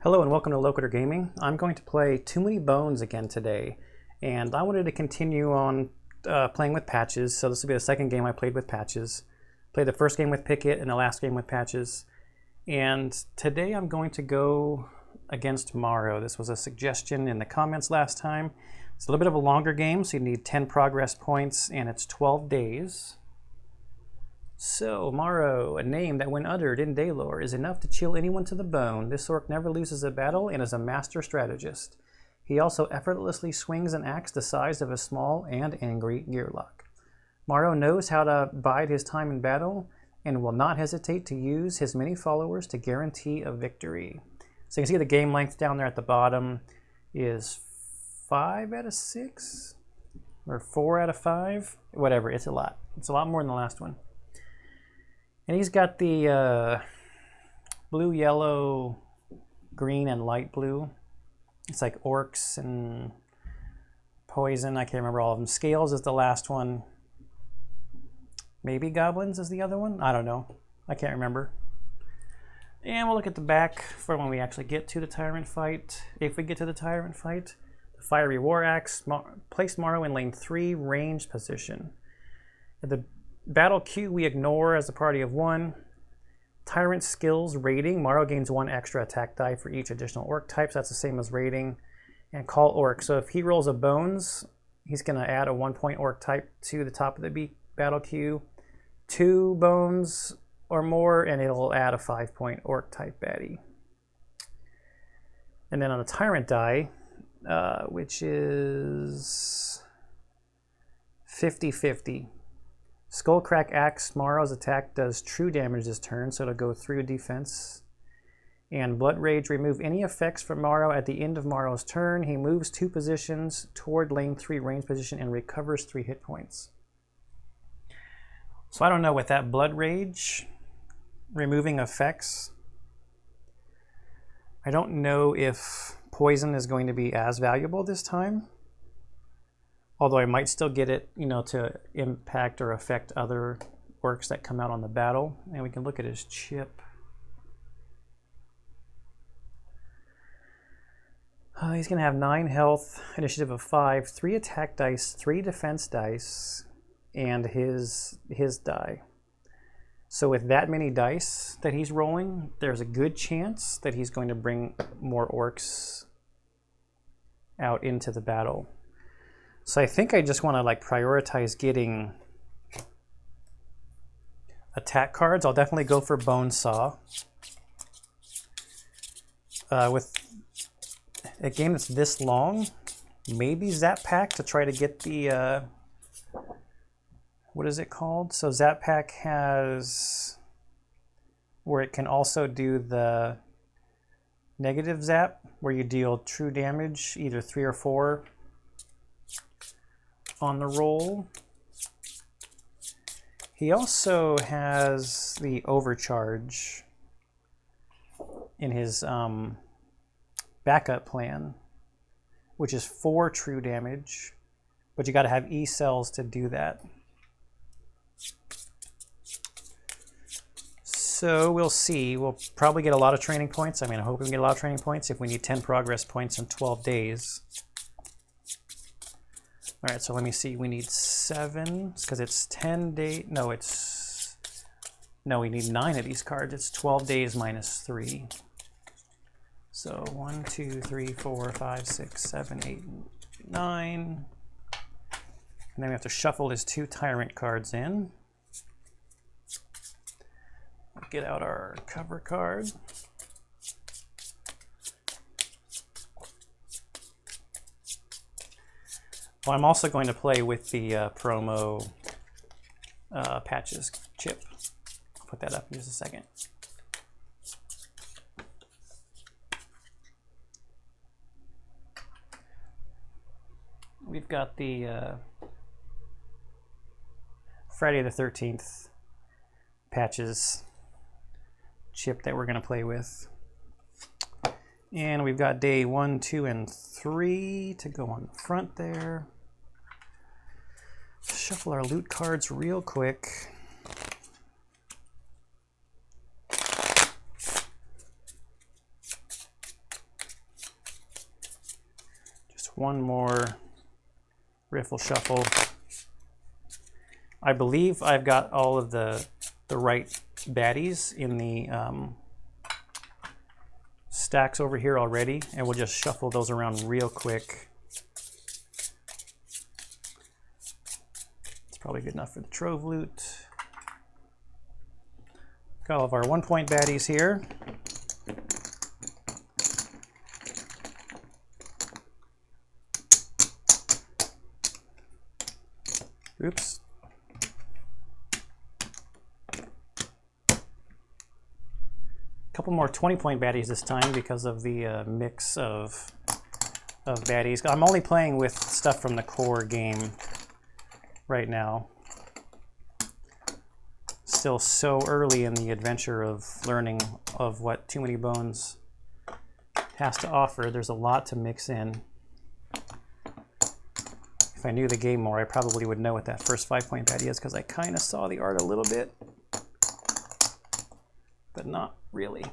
Hello and welcome to Locator Gaming. I'm going to play Too Many Bones again today, and I wanted to continue on playing with patches, so this will be the second game I played with patches. Played the first game with Picket and the last game with patches, and today I'm going to go against Morrow. This was a suggestion in the comments last time. It's a little bit of a longer game, so you need 10 progress points, and it's 12 days. So, Morrow, a name that when uttered in Daylore is enough to chill anyone to the bone. This orc never loses a battle and is a master strategist. He also effortlessly swings an axe the size of a small and angry gearlock. Morrow knows how to bide his time in battle and will not hesitate to use his many followers to guarantee a victory. So you can see the game length down there at the bottom is 5 out of 6 or 4 out of 5, whatever. It's a lot. It's a lot more than the last one. And he's got the blue, yellow, green, and light blue. It's like orcs and poison. I can't remember all of them. Scales is the last one. Maybe goblins is the other one. I don't know. I can't remember. And we'll look at the back for when we actually get to the tyrant fight. If we get to the tyrant fight. The fiery war axe placed Morrow in lane 3 ranged position. At the battle queue we ignore as a party of 1. Tyrant skills rating. Morrow gains 1 extra attack die for each additional orc type, so that's the same as rating. And call orc. So if he rolls a bones, he's going to add a 1-point orc type to the top of the battle queue. 2 bones or more, and it'll add a 5-point orc type baddie. And then on the tyrant die, which is 50-50. Skullcrack Axe, Morrow's attack does true damage this turn, so it'll go through defense. And Blood Rage, remove any effects from Morrow at the end of Morrow's turn. He moves 2 positions toward lane 3 range position and recovers 3 hit points. So I don't know with that Blood Rage, removing effects. I don't know if poison is going to be as valuable this time. Although I might still get it, to impact or affect other orcs that come out on the battle. And we can look at his chip. He's going to have 9 health, initiative of 5, 3 attack dice, 3 defense dice, and his die. So with that many dice that he's rolling, there's a good chance that he's going to bring more orcs out into the battle. So I think I just want to prioritize getting attack cards. I'll definitely go for Bone Saw. With a game that's this long, maybe Zap Pack to try to get the, what is it called? So Zap Pack has, where it can also do the negative zap, where you deal true damage, either 3 or 4. On the roll. He also has the overcharge in his backup plan, which is 4 true damage, but you got to have E cells to do that. So we'll see. We'll probably get a lot of training points. I hope we can get a lot of training points if we need 10 progress points in 12 days. All right, so let me see. We need 7 because it's 10 days. No, we need 9 of these cards. It's 12 days minus 3. So 1, 2, 3, 4, 5, 6, 7, 8, 9. And then we have to shuffle his 2 tyrant cards in. Get out our cover card. Well, I'm also going to play with the promo patches chip. I'll put that up in just a second. We've got the Friday the 13th patches chip that we're going to play with. And we've got day 1, 2, and 3 to go on the front there. Shuffle our loot cards real quick. one more riffle shuffle. I believe I've got all of the right baddies in the stacks over here already, and we'll just shuffle those around real quick. It's probably good enough for the trove loot. Got all of our 1-point baddies here. Oops. Couple more 20-point baddies this time because of the mix of baddies. I'm only playing with stuff from the core game right now. Still so early in the adventure of learning of what Too Many Bones has to offer. There's a lot to mix in. If I knew the game more, I probably would know what that first 5-point baddie is because I kind of saw the art a little bit, but not really.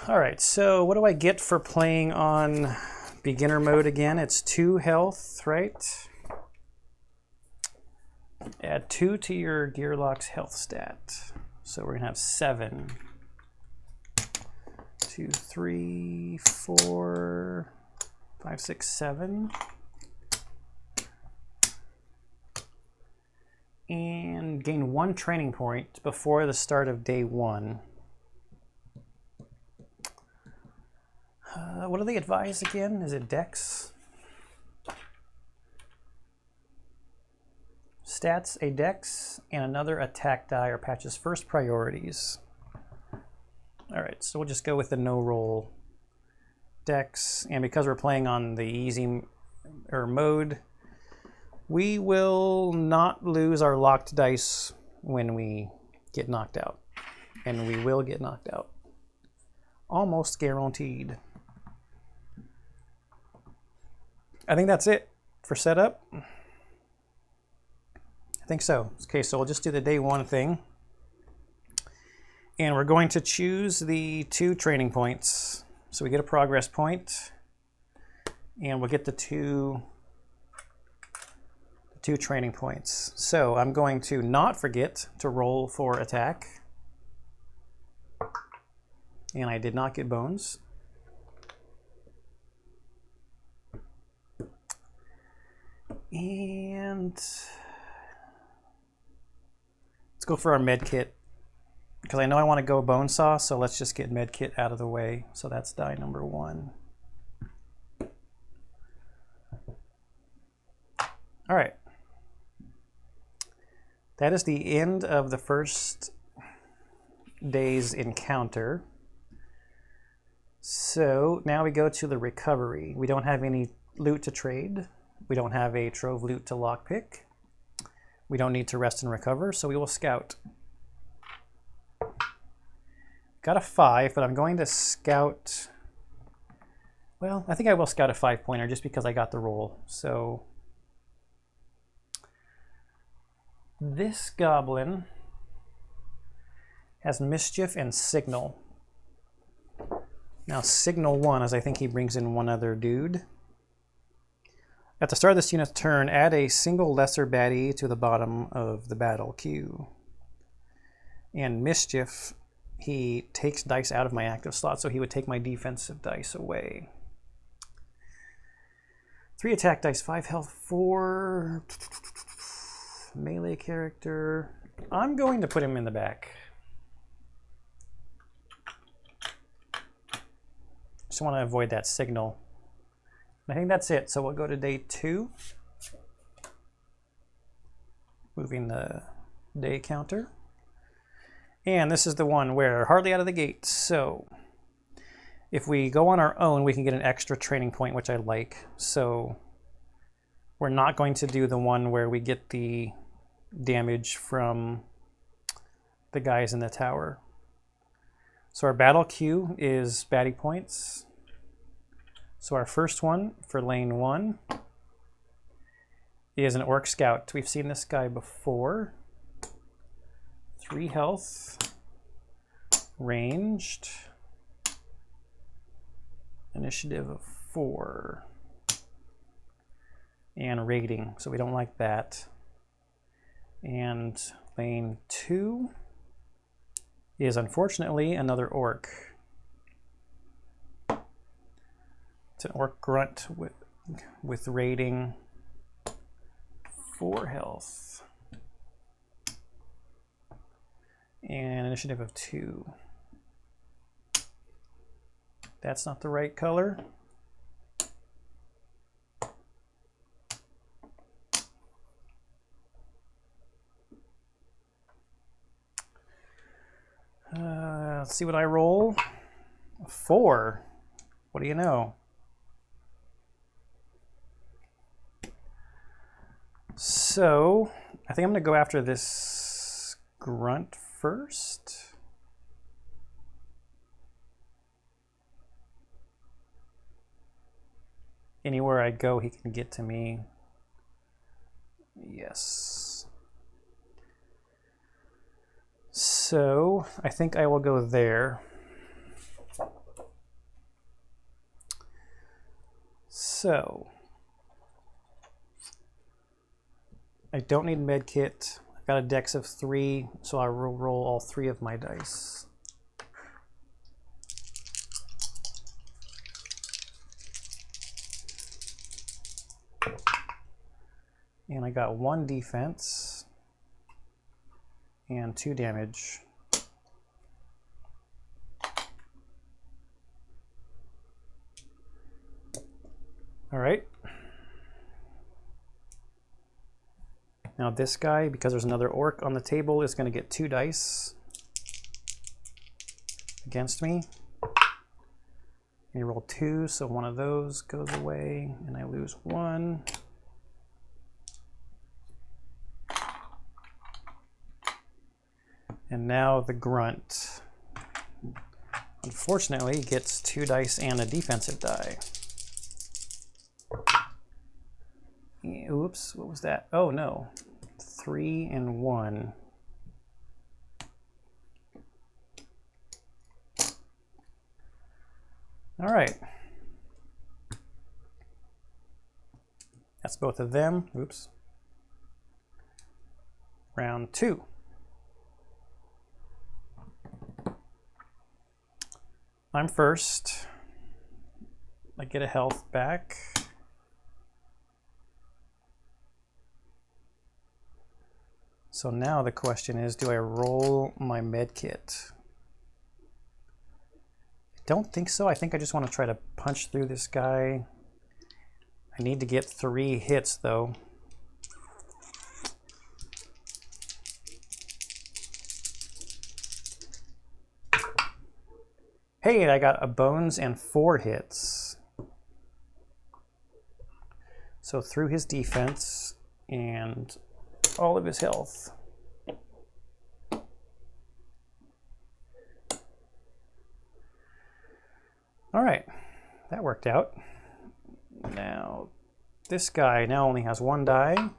All right, so what do I get for playing on beginner mode again? It's 2 health, right? Add 2 to your Gearlock's health stat. So we're gonna have 7. 2, 3, 4, 5, 6, 7. And gain 1 training point before the start of day 1. What do they advise again? Is it Dex? Stats, a Dex, and another attack die are Patch's first priorities. All right, so we'll just go with the no roll Dex, and because we're playing on the easy mode, we will not lose our locked dice when we get knocked out, and we will get knocked out. Almost guaranteed. I think that's it for setup. I think so. Okay, so we'll just do the day 1 thing. And we're going to choose the 2 training points. So we get a progress point, and we'll get the two training points. So I'm going to not forget to roll for attack. And I did not get bones. And let's go for our med kit, because I know I want to go bone saw, so let's just get med kit out of the way. So that's die number 1. All right. That is the end of the first day's encounter. So now we go to the recovery. We don't have any loot to trade. We don't have a trove loot to lockpick. We don't need to rest and recover, so we will scout. Got a 5, but I'm going to scout. Well, I think I will scout a 5-pointer just because I got the roll. So this goblin has mischief and signal. Now signal 1 is I think he brings in 1 other dude. At the start of this unit's turn, add a single lesser baddie to the bottom of the battle queue. And mischief, he takes dice out of my active slot, so he would take my defensive dice away. 3 attack dice, 5 health, 4 melee character. I'm going to put him in the back. Just want to avoid that signal. I think that's it. So we'll go to day 2. Moving the day counter. And this is the one where hardly out of the gate. So if we go on our own, we can get an extra training point, which I like. So we're not going to do the one where we get the damage from the guys in the tower. So our battle queue is baddie points. So our first one for lane 1 is an Orc Scout. We've seen this guy before. 3 health, ranged, initiative of 4. And raiding, so we don't like that. And lane 2 is unfortunately another orc. It's an orc grunt with raiding, 4 health. And initiative of 2. That's not the right color. Let's see what I roll. 4. What do you know? So I think I'm going to go after this grunt first. Anywhere I go, he can get to me. Yes. So I think I will go there. So I don't need medkit. I've got a dex of 3, so I will roll all 3 of my dice. And I got 1 defense and 2 damage. All right. Now this guy, because there's another orc on the table, is going to get 2 dice against me. And he rolled 2, so one of those goes away, and I lose 1. And now the grunt, unfortunately, gets 2 dice and a defensive die. Oops, what was that? Oh no, 3 and 1. All right. That's both of them. Oops. Round 2. I'm first. I get a health back. So now the question is, do I roll my med kit? I don't think so. I think I just want to try to punch through this guy. I need to get 3 hits though. Hey, I got a bones and 4 hits. So through his defense and all of his health. All right, that worked out. Now, this guy now only has 1 die.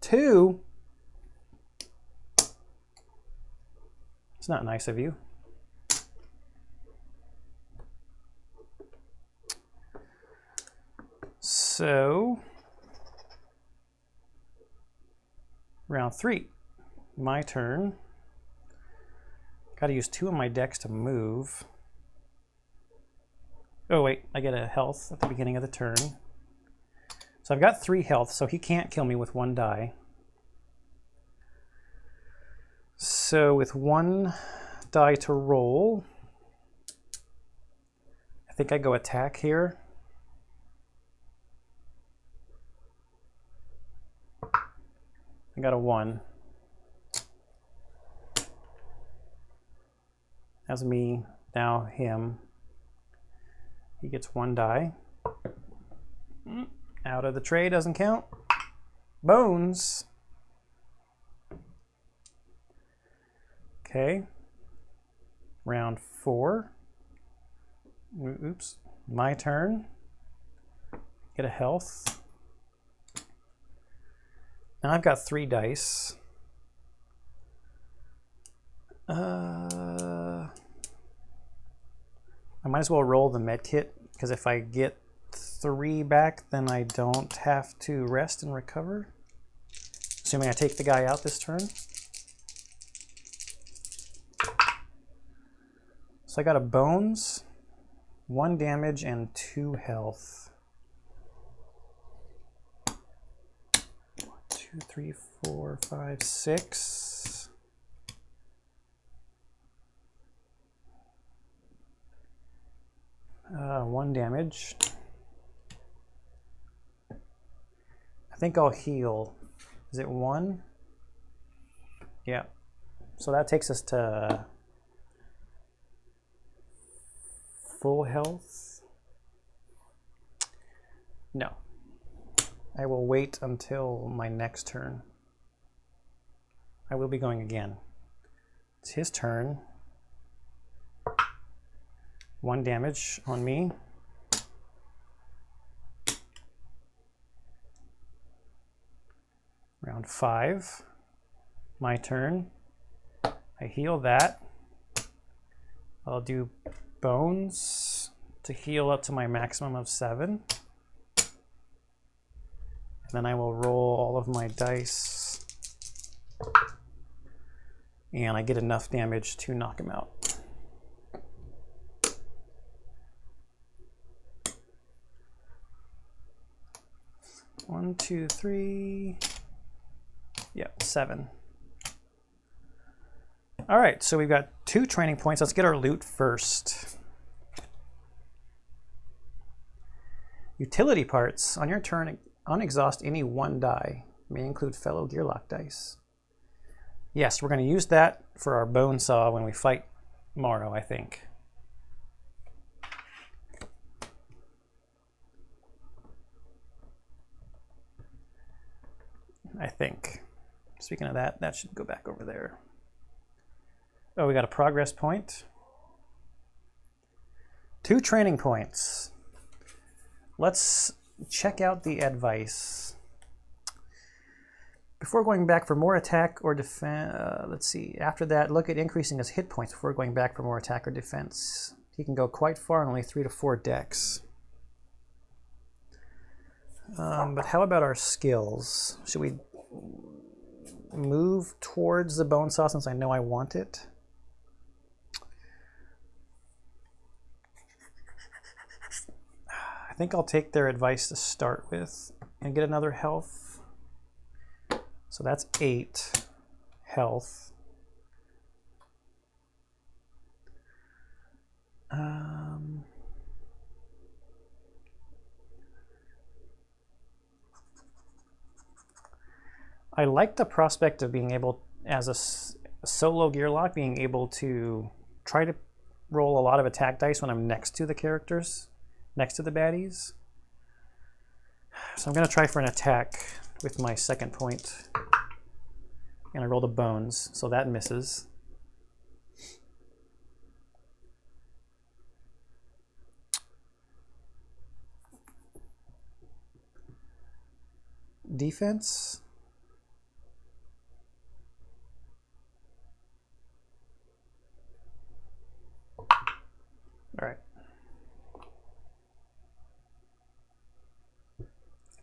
2? It's not nice of you. So, round 3, my turn. Got to use 2 of my decks to move. Oh wait, I get a health at the beginning of the turn. So I've got 3 health, so he can't kill me with 1 die. So with 1 die to roll, I think I go attack here. I got a 1. That's me, now him. He gets 1 die. Out of the tray, doesn't count. Bones. Okay. Round 4. Oops. My turn. Get a health. Now I've got 3 dice. I might as well roll the med kit, because if I get 3 back, then I don't have to rest and recover. Assuming I take the guy out this turn. So I got a bones, 1 damage, and 2 health. 1, 2, 3, 4, 5, 6. One damage. I think I'll heal. Is it 1? Yeah. So that takes us to full health. No. I will wait until my next turn. I will be going again. It's his turn. 1 damage on me. Round 5. My turn. I heal that. I'll do bones to heal up to my maximum of 7. And then I will roll all of my dice. And I get enough damage to knock him out. One, 2, 3. Yep, 7. All right, so we've got 2 training points. Let's get our loot first. Utility parts. On your turn, unexhaust any 1 die. May include fellow Gearlock dice. Yes, we're going to use that for our bone saw when we fight Morrow, I think. Speaking of that, that should go back over there. Oh, we got a progress point. 2 training points. Let's check out the advice. Before going back for more attack or defense, let's see. After that, look at increasing his hit points before going back for more attack or defense. He can go quite far in only 3 to 4 decks. But how about our skills? Should we move towards the bone saw since I know I want it? I think I'll take their advice to start with and get another health. So that's 8 health. I like the prospect of being able, as a solo Gearlock, being able to try to roll a lot of attack dice when I'm next to the characters, next to the baddies. So I'm going to try for an attack with my second point. And I rolled a bones, so that misses. Defense. All right. I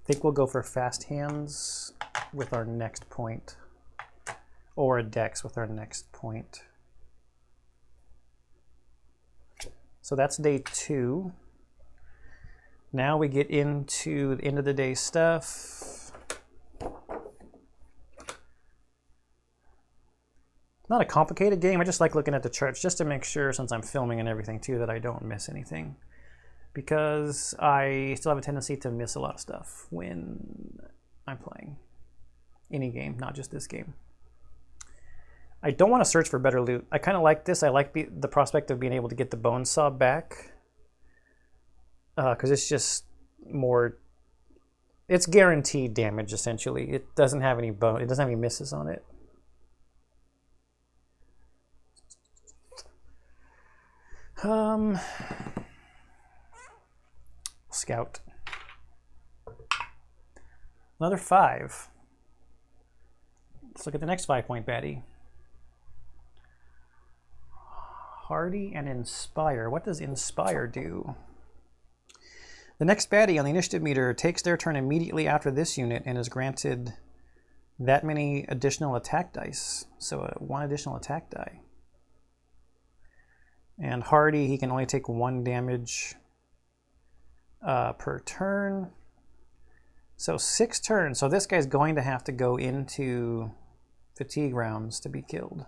think we'll go for fast hands with our next point, or a dex with our next point. So that's day 2. Now we get into the end of the day stuff. Not a complicated game. I just like looking at the charts just to make sure, since I'm filming and everything too, that I don't miss anything. Because I still have a tendency to miss a lot of stuff when I'm playing any game, not just this game. I don't want to search for better loot. I kind of like this. I like the prospect of being able to get the bone saw back. Because it's just more... It's guaranteed damage, essentially. It doesn't have any bone. It doesn't have any misses on it. Scout. Another 5. Let's look at the next 5-point baddie. Hardy and Inspire. What does Inspire do? The next baddie on the initiative meter takes their turn immediately after this unit and is granted that many additional attack dice. So 1 additional attack die. And hardy, he can only take 1 damage per turn. So 6 turns. So this guy's going to have to go into fatigue rounds to be killed.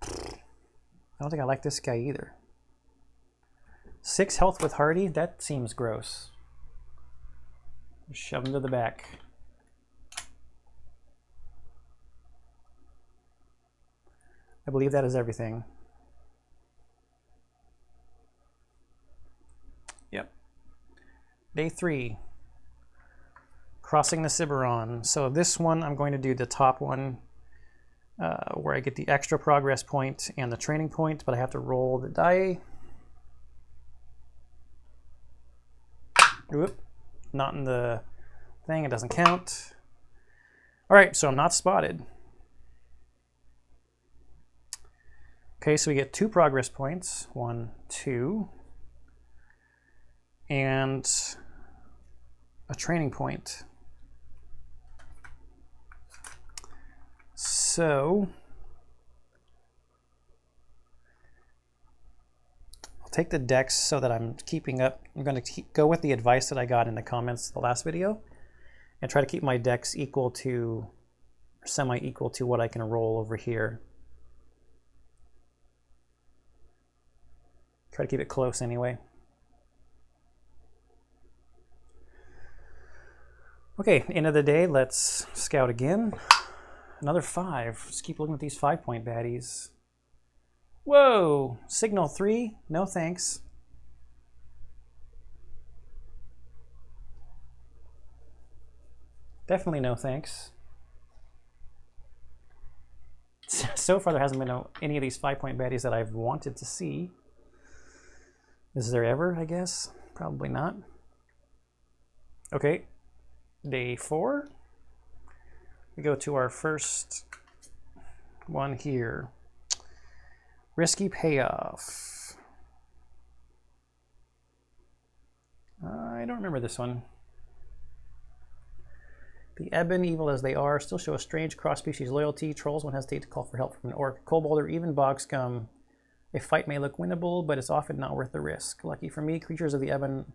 I don't think I like this guy either. 6 health with hardy? That seems gross. Shove him to the back. I believe that is everything. Yep. Day 3. Crossing the Ciberon. So this one, I'm going to do the top one where I get the extra progress point and the training point, but I have to roll the die. Oop. Not in the thing, it doesn't count. All right, so I'm not spotted. Okay, so we get 2 progress points, 1, 2, and a training point. So I'll take the dex so that I'm keeping up. I'm going to go with the advice that I got in the comments the last video and try to keep my dex equal to, or semi-equal to what I can roll over here. Try to keep it close anyway. Okay, end of the day, let's scout again. Another 5. Just keep looking at these 5-point baddies. Whoa! Signal 3? No thanks. Definitely no thanks. So far there hasn't been any of these 5-point baddies that I've wanted to see. Is there ever, I guess? Probably not. Okay, day 4. We go to our first one here. Risky payoff. I don't remember this one. The Ebon, evil as they are, still show a strange cross-species loyalty. Trolls won't hesitate to call for help from an orc. Kobold or even bog scum. A fight may look winnable, but it's often not worth the risk. Lucky for me, creatures of the Ebon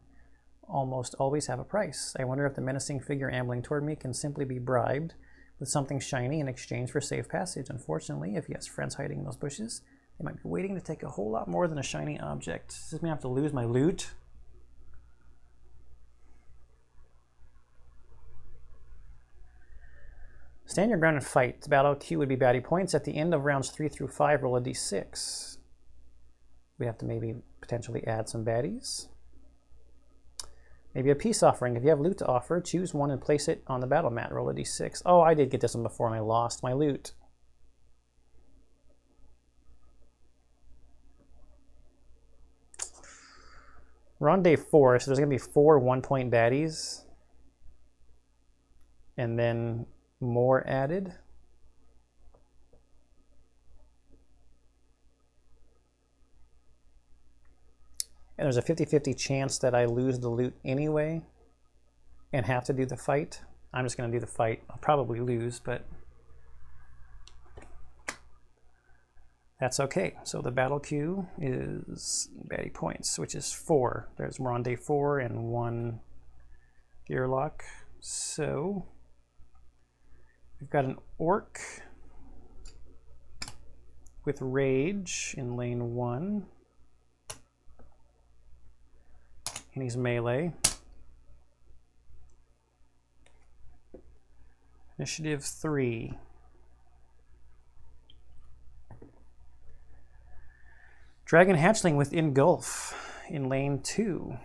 almost always have a price. I wonder if the menacing figure ambling toward me can simply be bribed with something shiny in exchange for safe passage. Unfortunately, if he has friends hiding in those bushes, they might be waiting to take a whole lot more than a shiny object. Does this mean I have to lose my loot? Stand your ground and fight. The battle queue would be baddie points. At the end of rounds 3 through 5, roll a d6. We have to maybe potentially add some baddies. Maybe a peace offering. If you have loot to offer, choose one and place it on the battle mat. Roll a d6. Oh, I did get this one before and I lost my loot. We're on day 4, so there's going to be 4 1-point baddies. And then more added. And there's a 50-50 chance that I lose the loot anyway and have to do the fight. I'm just going to do the fight. I'll probably lose, but that's okay. So the battle queue is baddie points, which is 4. We're on day 4 and 1 gear lock. So we've got an orc with rage in lane 1. And he's melee. Initiative 3. Dragon Hatchling with Engulf in lane 2.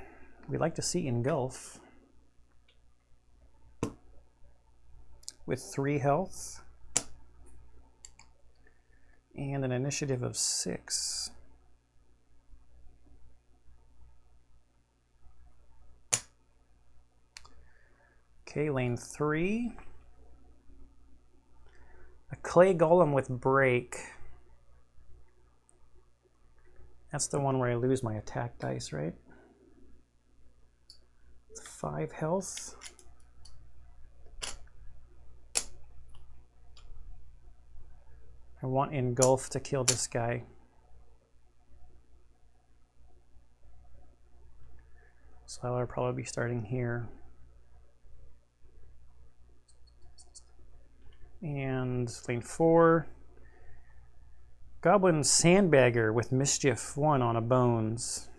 We like to see Engulf. With 3 health. And an initiative of 6. Okay, lane 3. A clay golem with break. That's the one where I lose my attack dice, right? 5 health. I want Engulf to kill this guy. So I'll probably be starting here. And lane 4. Goblin Sandbagger with Mischief 1 on a Bones,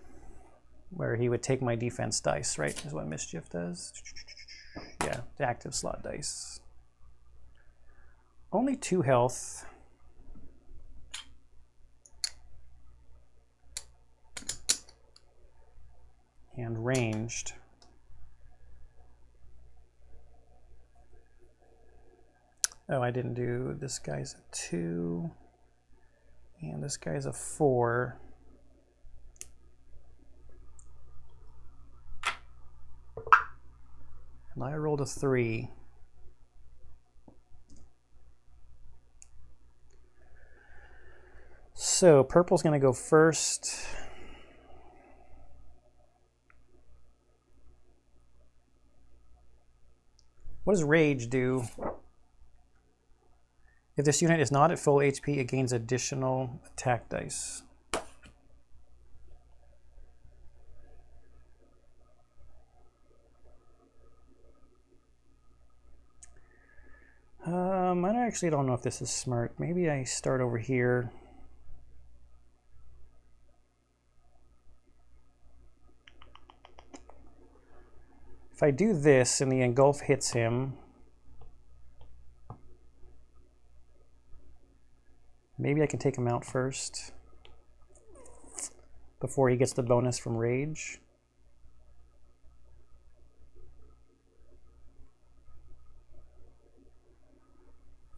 where he would take my defense dice, right? Is what Mischief does. Yeah, the active slot dice. Only 2 health. And ranged. Oh, I didn't do, this guy's a 2. And this guy's a 4. And I rolled a 3. So purple's gonna go first. What does Rage do? If this unit is not at full HP, it gains additional attack dice. I actually don't know if this is smart. Maybe I start over here. If I do this and the Engulf hits him, maybe I can take him out first before he gets the bonus from Rage.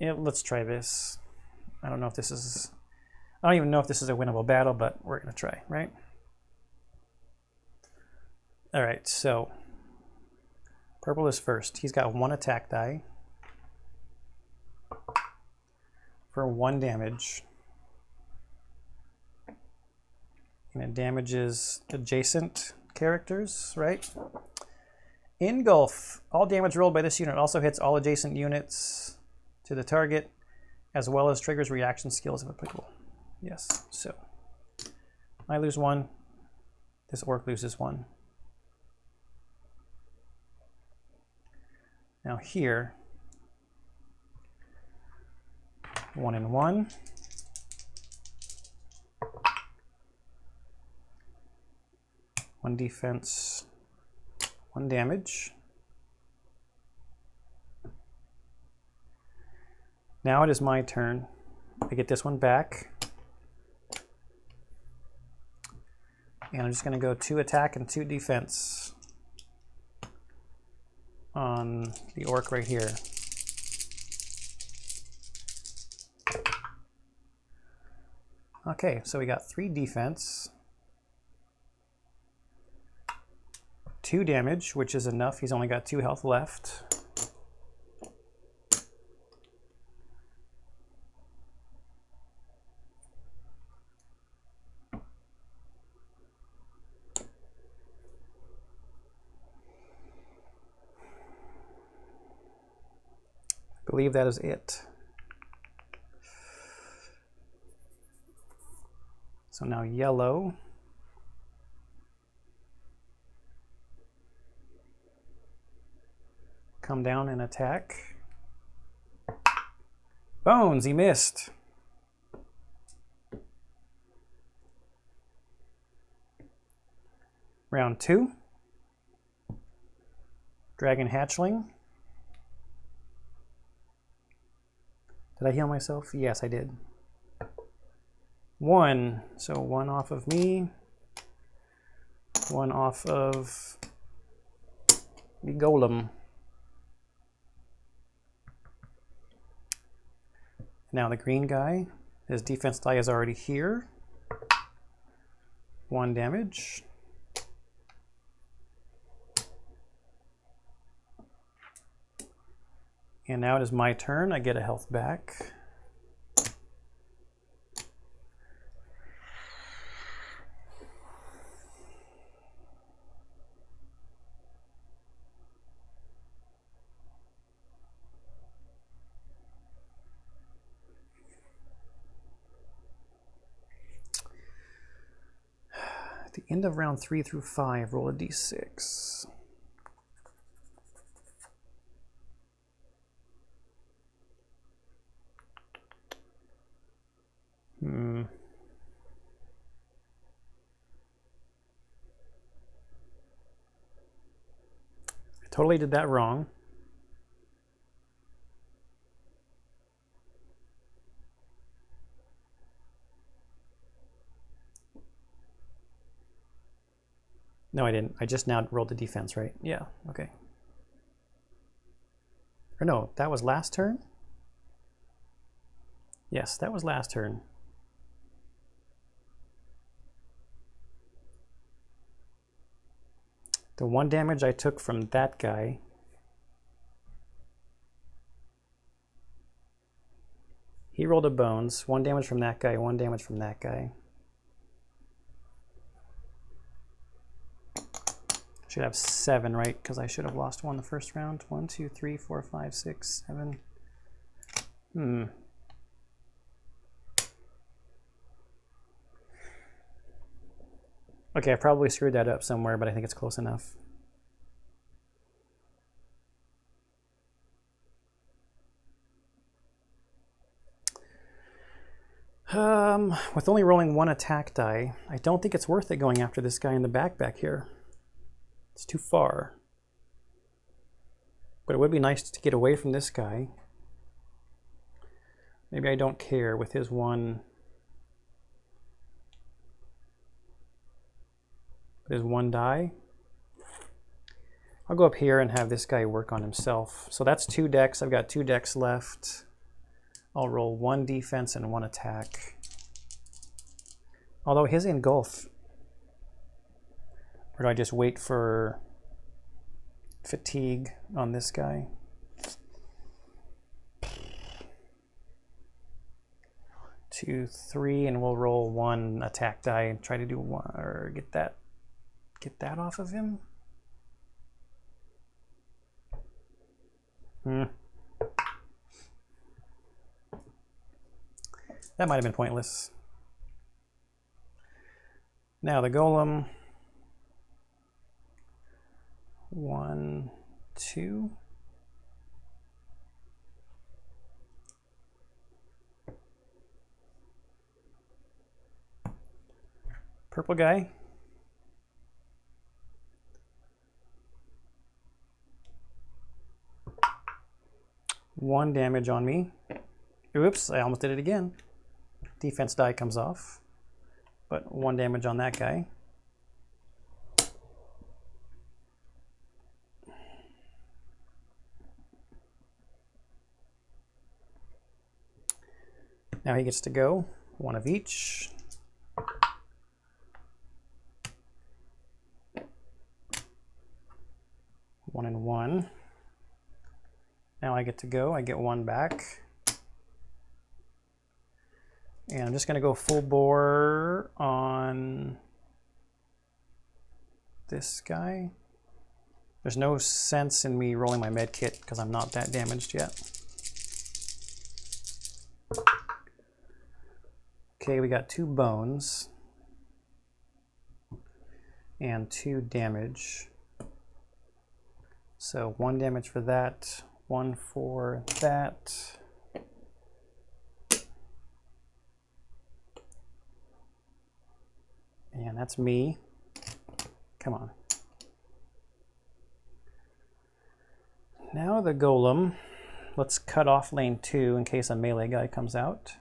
Yeah, let's try this. I don't know if this is, I don't even know if this is a winnable battle, but we're gonna try, right? All right, so purple is first. He's got 1 attack die for 1 damage. And it damages adjacent characters, right? Engulf. All damage rolled by this unit also hits all adjacent units to the target, as well as triggers reaction skills if applicable. Yes, so I lose 1. This orc loses 1. Now here, 1 and 1. One defense, 1 damage. Now it is my turn. I get this one back. And I'm just going to go 2 attack and 2 defense on the orc right here. Okay, so we got 3 defense, 2 damage, which is enough. He's only got 2 health left. I believe that is it. So now yellow. Come down and attack. Bones, he missed. Round 2. Dragon Hatchling. Did I heal myself? Yes, I did. 1. So 1 off of me. 1 off of the Golem. Now the green guy, his defense die is already here. 1 damage. And now it is my turn. I get a health back. At the end of round 3 through 5, roll a d6. I totally did that wrong. No, I didn't. I just now rolled the defense, right? Yeah, okay. Or no, that was last turn? Yes, that was last turn. The 1 damage I took from that guy. He rolled a bones. 1 damage from that guy, 1 damage from that guy. Should have 7, right? Because I should have lost 1 the first round. 1, 2, 3, 4, 5, 6, 7. Okay, I probably screwed that up somewhere, but I think it's close enough. With only rolling 1 attack die, I don't think it's worth it going after this guy in the back here. It's too far. But it would be nice to get away from this guy. Maybe I don't care with his 1. His 1 die. I'll go up here and have this guy work on himself. So that's 2 decks. I've got 2 decks left. I'll roll 1 defense and 1 attack. Although his engulf. Or do I just wait for fatigue on this guy? 2, 3, and we'll roll 1 attack die and try to do 1 or get that off of him. That might have been pointless. Now the golem. 1, 2. Purple guy. One damage on me. Oops, I almost did it again. Defense die comes off, but 1 damage on that guy. Now he gets to go, 1 of each. One and 1. Now I get to go, I get 1 back. And I'm just going to go full bore on this guy. There's no sense in me rolling my med kit because I'm not that damaged yet. Okay, we got 2 bones and 2 damage. So 1 damage for that, 1 for that. And that's me. Come on. Now the golem. Let's cut off lane 2 in case a melee guy comes out.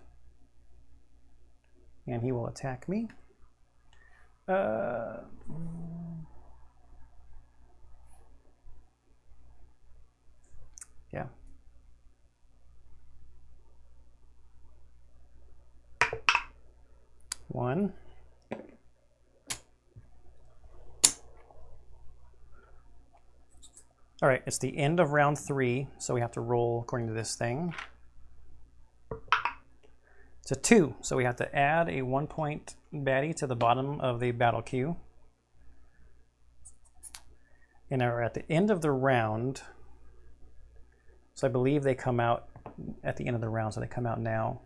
And he will attack me. Yeah. One. All right, it's the end of round 3, so we have to roll according to this thing. It's a 2, so we have to add a 1-point baddie to the bottom of the battle queue. And we're at the end of the round, so I believe they come out at the end of the round, so they come out now.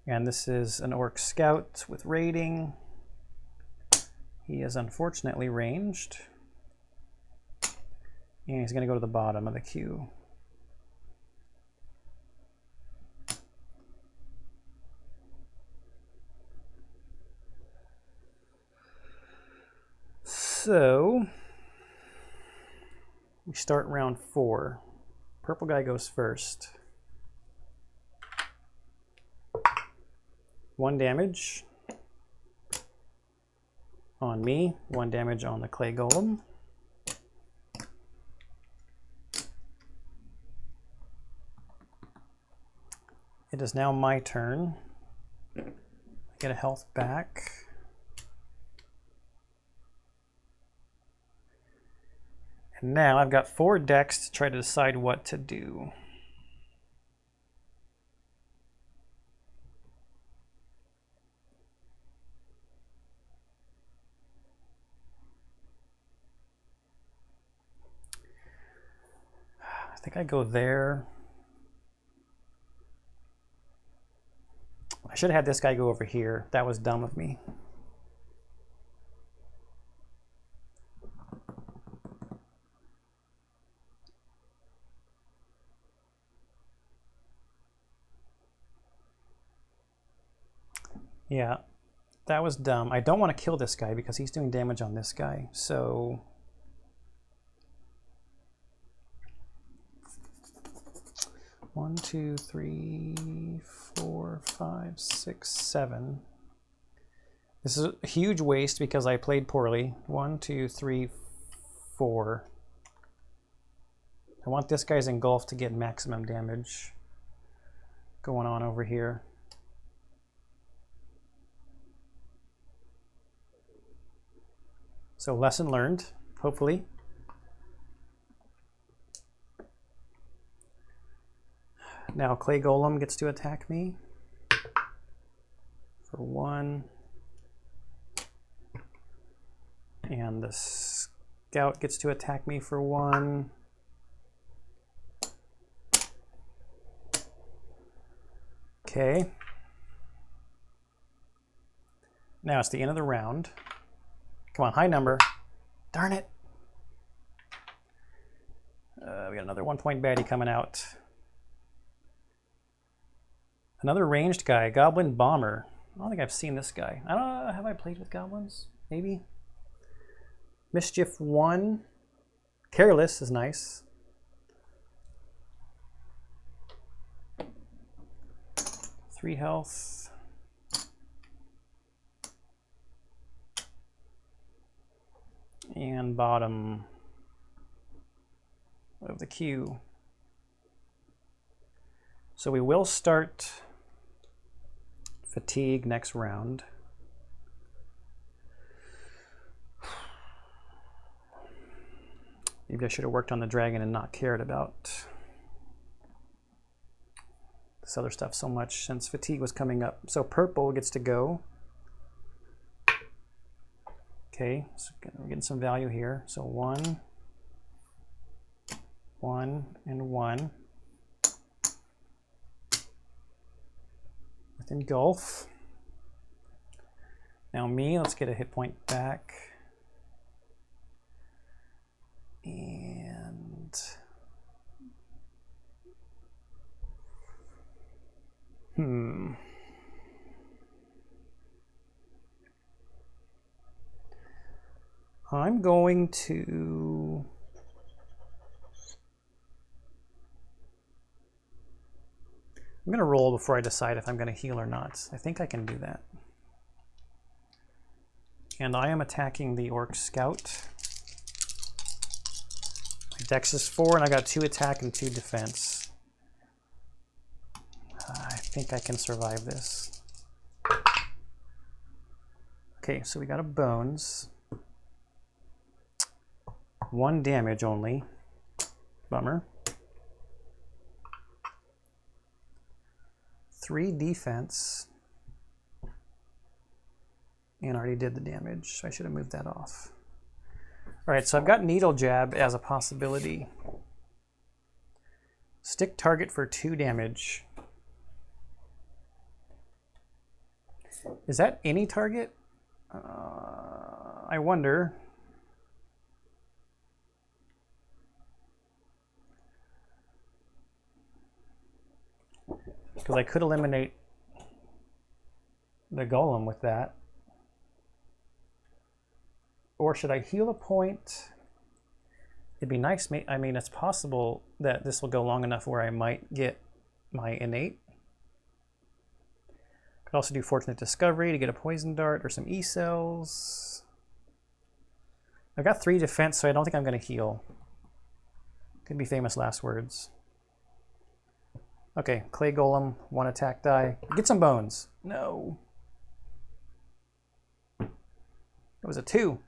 And this is an orc scout with raiding. He is unfortunately ranged. And he's going to go to the bottom of the queue. So we start round 4. Purple guy goes first. 1 damage on me, 1 damage on the clay golem. It is now my turn. I get a health back. And now I've got 4 decks to try to decide what to do. I think I go there. I should have had this guy go over here. That was dumb of me. Yeah, that was dumb. I don't want to kill this guy because he's doing damage on this guy. So 1, 2, 3, 4, 5, 6, 7. This is a huge waste because I played poorly. 1, 2, 3, 4. I want this guy's engulf to get maximum damage going on over here. So lesson learned, hopefully. Now clay golem gets to attack me for 1. And the scout gets to attack me for 1. Okay. Now it's the end of the round. Come on, high number. Darn it. We got another 1-point baddie coming out. Another ranged guy, Goblin Bomber. I don't think I've seen this guy. I don't know, have I played with goblins? Maybe. Mischief 1. Careless is nice. Three health. And bottom of the queue. So we will start fatigue next round. Maybe I should have worked on the dragon and not cared about this other stuff so much since fatigue was coming up. So purple gets to go. Okay, so we're getting some value here. So 1, 1, and 1. With engulf. Now me, let's get a hit point back. And I'm going to roll before I decide if I'm going to heal or not. I think I can do that. And I am attacking the Orc Scout. My dex is 4 and I got 2 attack and 2 defense. I think I can survive this. Okay, so we got a bones. 1 damage only. Bummer. 3 defense. And already did the damage, so I should have moved that off. All right, so I've got Needle Jab as a possibility. Stick target for 2 damage. Is that any target? I wonder. Because I could eliminate the golem with that. Or should I heal a point? It'd be nice. I mean, it's possible that this will go long enough where I might get my innate. Could also do Fortunate Discovery to get a poison dart or some E-cells. I've got 3 defense, so I don't think I'm going to heal. Could be famous last words. Okay, Clay Golem, 1 attack die. Get some bones. No. It was a 2.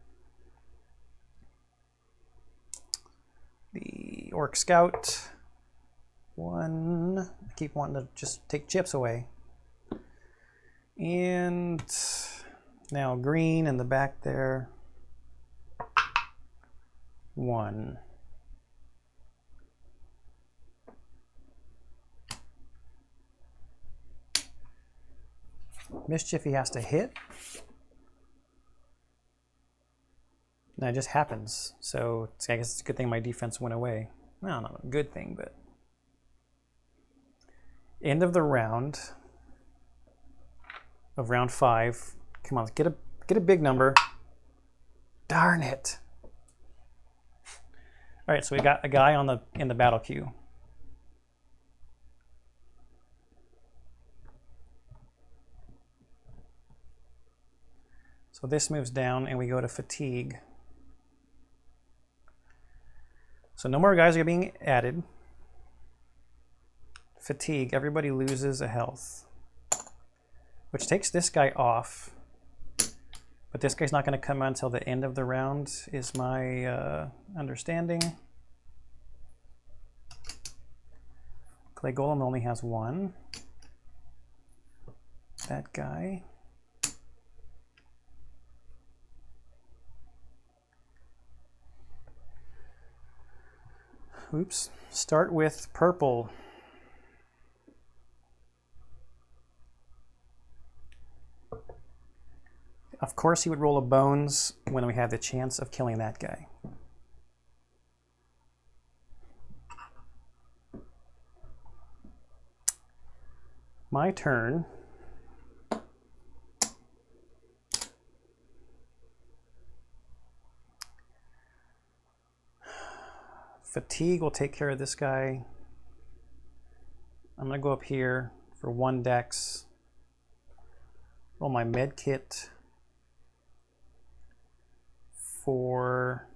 The Orc Scout. 1. I keep wanting to just take chips away. And now green in the back there. 1. Mischief he has to hit. And it just happens. So I guess it's a good thing my defense went away. Well, not a good thing, but end of the round of round 5. Come on, get a big number. Darn it. All right, so we got a guy in the battle queue. So this moves down and we go to fatigue. So no more guys are being added. Fatigue, everybody loses a health. Which takes this guy off. But this guy's not going to come out until the end of the round, is my understanding. Clay Golem only has 1. That guy. Oops. Start with purple. Of course he would roll a bones when we have the chance of killing that guy. My turn. Fatigue will take care of this guy. I'm going to go up here for 1 dex. Roll my med kit for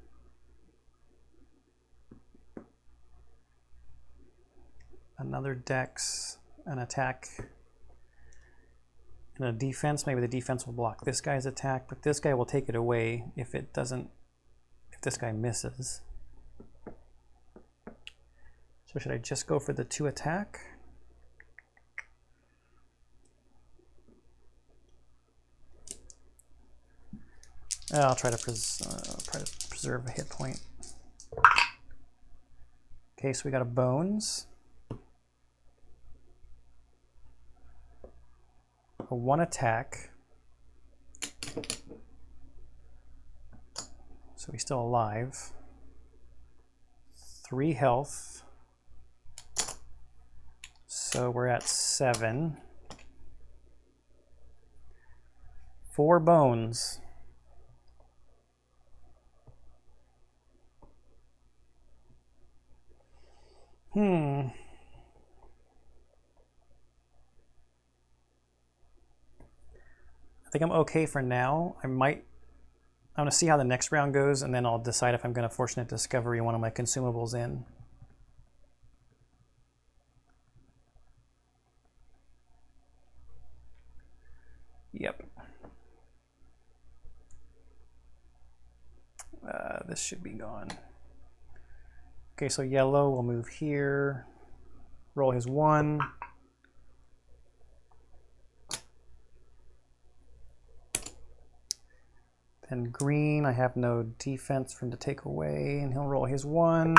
another dex, an attack, and a defense. Maybe the defense will block this guy's attack, but this guy will take it away if this guy misses. So should I just go for the 2 attack? I'll try to preserve a hit point. Okay, so we got a bones. A 1 attack. So he's still alive. 3 health. So we're at 7. 4 bones. I think I'm okay for now. I'm going to see how the next round goes, and then I'll decide if I'm going to Fortunate Discovery one of my consumables in. Yep. This should be gone. Okay, so yellow will move here. Roll his 1. Then green, I have no defense for him to take away, and he'll roll his 1.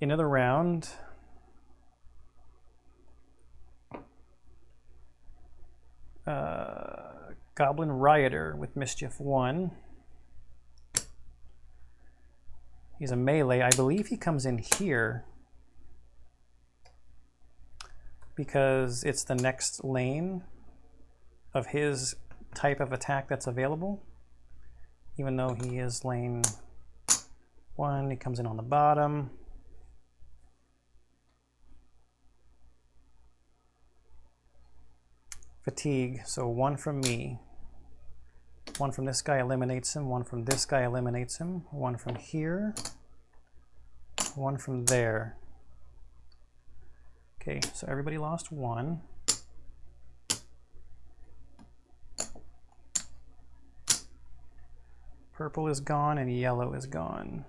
Another round. Goblin Rioter with Mischief 1. He's a melee. I believe he comes in here because it's the next lane of his type of attack that's available. Even though he is lane 1, he comes in on the bottom. Fatigue, so 1 from me. 1 from this guy eliminates him, 1 from this guy eliminates him, 1 from here, 1 from there. Okay, so everybody lost 1. Purple is gone and yellow is gone.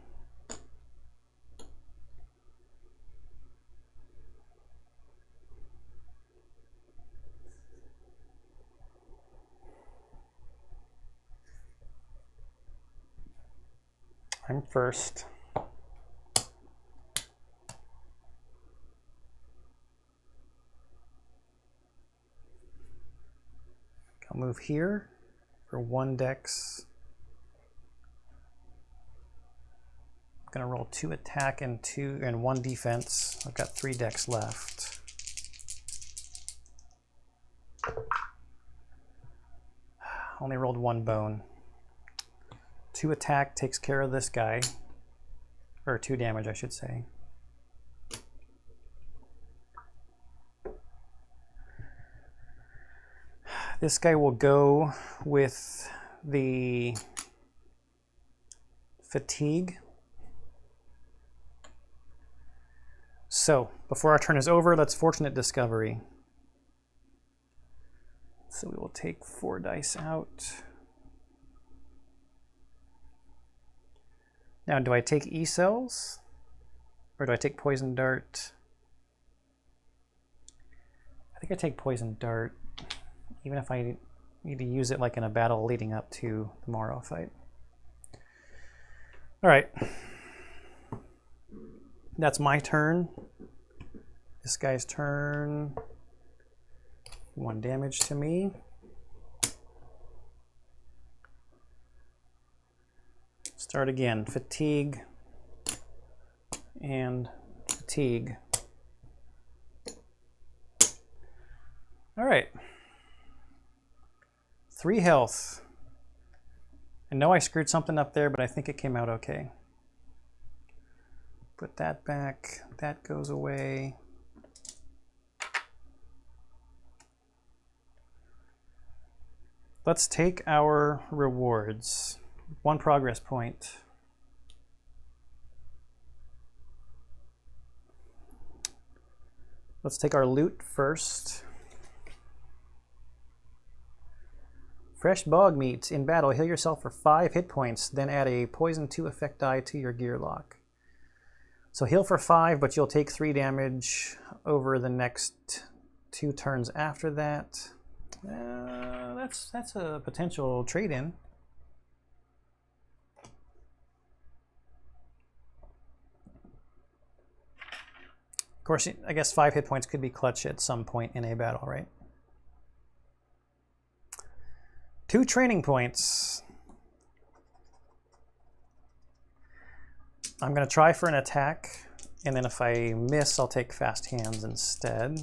I'm first. I'll move here for 1 dex. I'm gonna roll 2 attack and 1 defense. I've got 3 decks left. Only rolled 1 bone. 2 attack takes care of this guy, or 2 damage, I should say. This guy will go with the fatigue. So, before our turn is over, let's Fortunate Discovery. So we will take 4 dice out. Now, do I take E-cells? Or do I take Poison Dart? I think I take Poison Dart, even if I need to use it like in a battle leading up to the Morrow fight. All right. That's my turn. This guy's turn. 1 damage to me. Start again. Fatigue and fatigue. All right. 3 health. I know I screwed something up there, but I think it came out okay. Put that back. That goes away. Let's take our rewards. 1 progress point. Let's take our loot first. Fresh bog meat. In battle, heal yourself for 5 hit points, then add a poison 2 effect die to your gear lock. So heal for 5, but you'll take 3 damage over the next 2 turns after that. That's a potential trade-in. Of course, I guess 5 hit points could be clutch at some point in a battle, right? 2 training points. I'm going to try for an attack, and then if I miss, I'll take fast hands instead.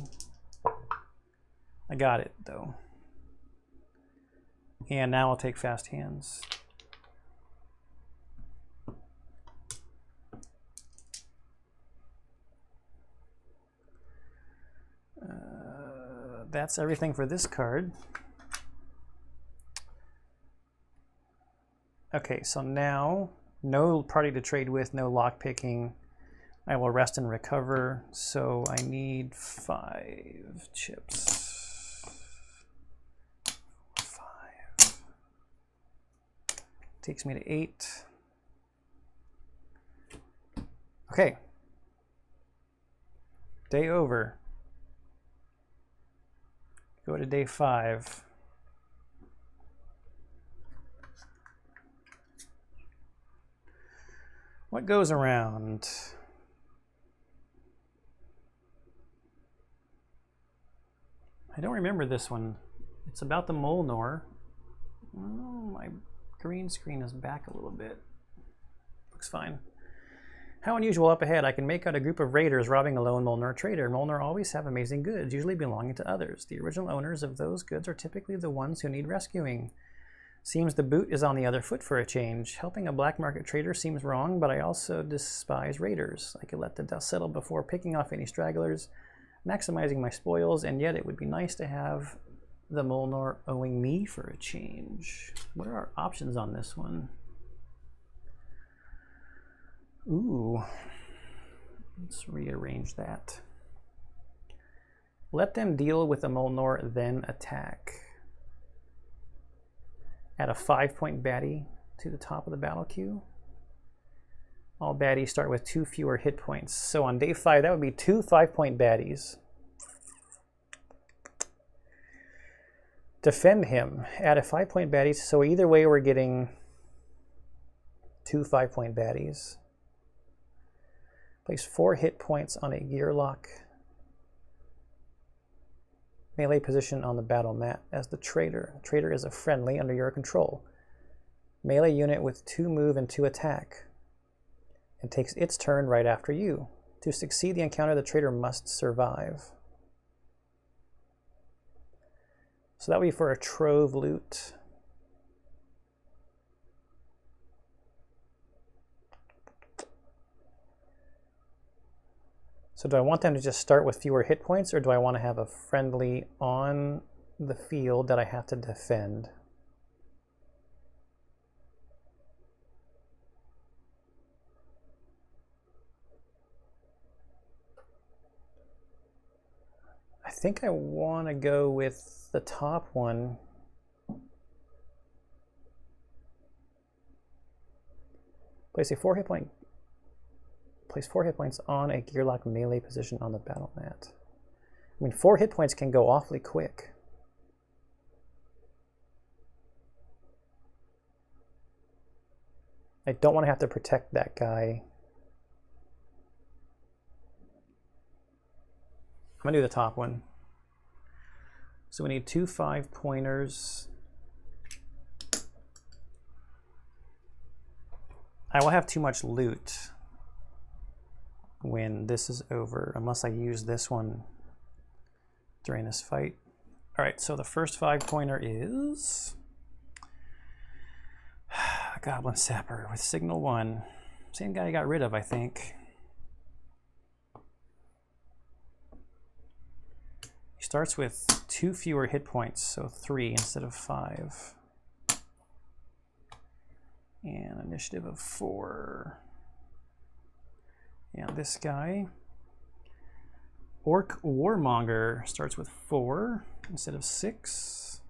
I got it, though. And now I'll take fast hands. That's everything for this card. Okay, so now no party to trade with, no lock picking. I will rest and recover, so I need 5 chips. 5. Takes me to 8. Okay. Day over. Go to day 5. What goes around? I don't remember this one. It's about the Molnor. Oh, my green screen is back a little bit. Looks fine. How unusual up ahead. I can make out a group of raiders robbing a lone Molnar trader. Molnar always have amazing goods, usually belonging to others. The original owners of those goods are typically the ones who need rescuing. Seems the boot is on the other foot for a change. Helping a black market trader seems wrong, but I also despise raiders. I could let the dust settle before picking off any stragglers, maximizing my spoils, and yet it would be nice to have the Molnar owing me for a change. What are our options on this one? Ooh, let's rearrange that. Let them deal with the Molnar, then attack. Add a 5-point baddie to the top of the battle queue. All baddies start with 2 fewer hit points. So on day 5, that would be 2 5-point baddies. Defend him. Add a 5-point baddie. So either way, we're getting 2 5-point baddies. Place 4 hit points on a gearlock melee position on the battle mat as the trader. The trader is a friendly under your control. Melee unit with 2 move and 2 attack. And takes its turn right after you. To succeed the encounter, the trader must survive. So that would be for a trove loot. So do I want them to just start with fewer hit points, or do I want to have a friendly on the field that I have to defend? I think I want to go with the top one. Place 4 hit points on a gearlock melee position on the battle mat. I mean, 4 hit points can go awfully quick. I don't want to have to protect that guy. I'm gonna do the top one. So we need 2 5-pointers. I will have too much loot when this is over, unless I use this one during this fight. All right, so the first 5-pointer is a Goblin Sapper with Signal 1. Same guy I got rid of, I think. He starts with 2 fewer hit points, so 3 instead of 5. And initiative of 4. And this guy, Orc Warmonger, starts with 4 instead of 6.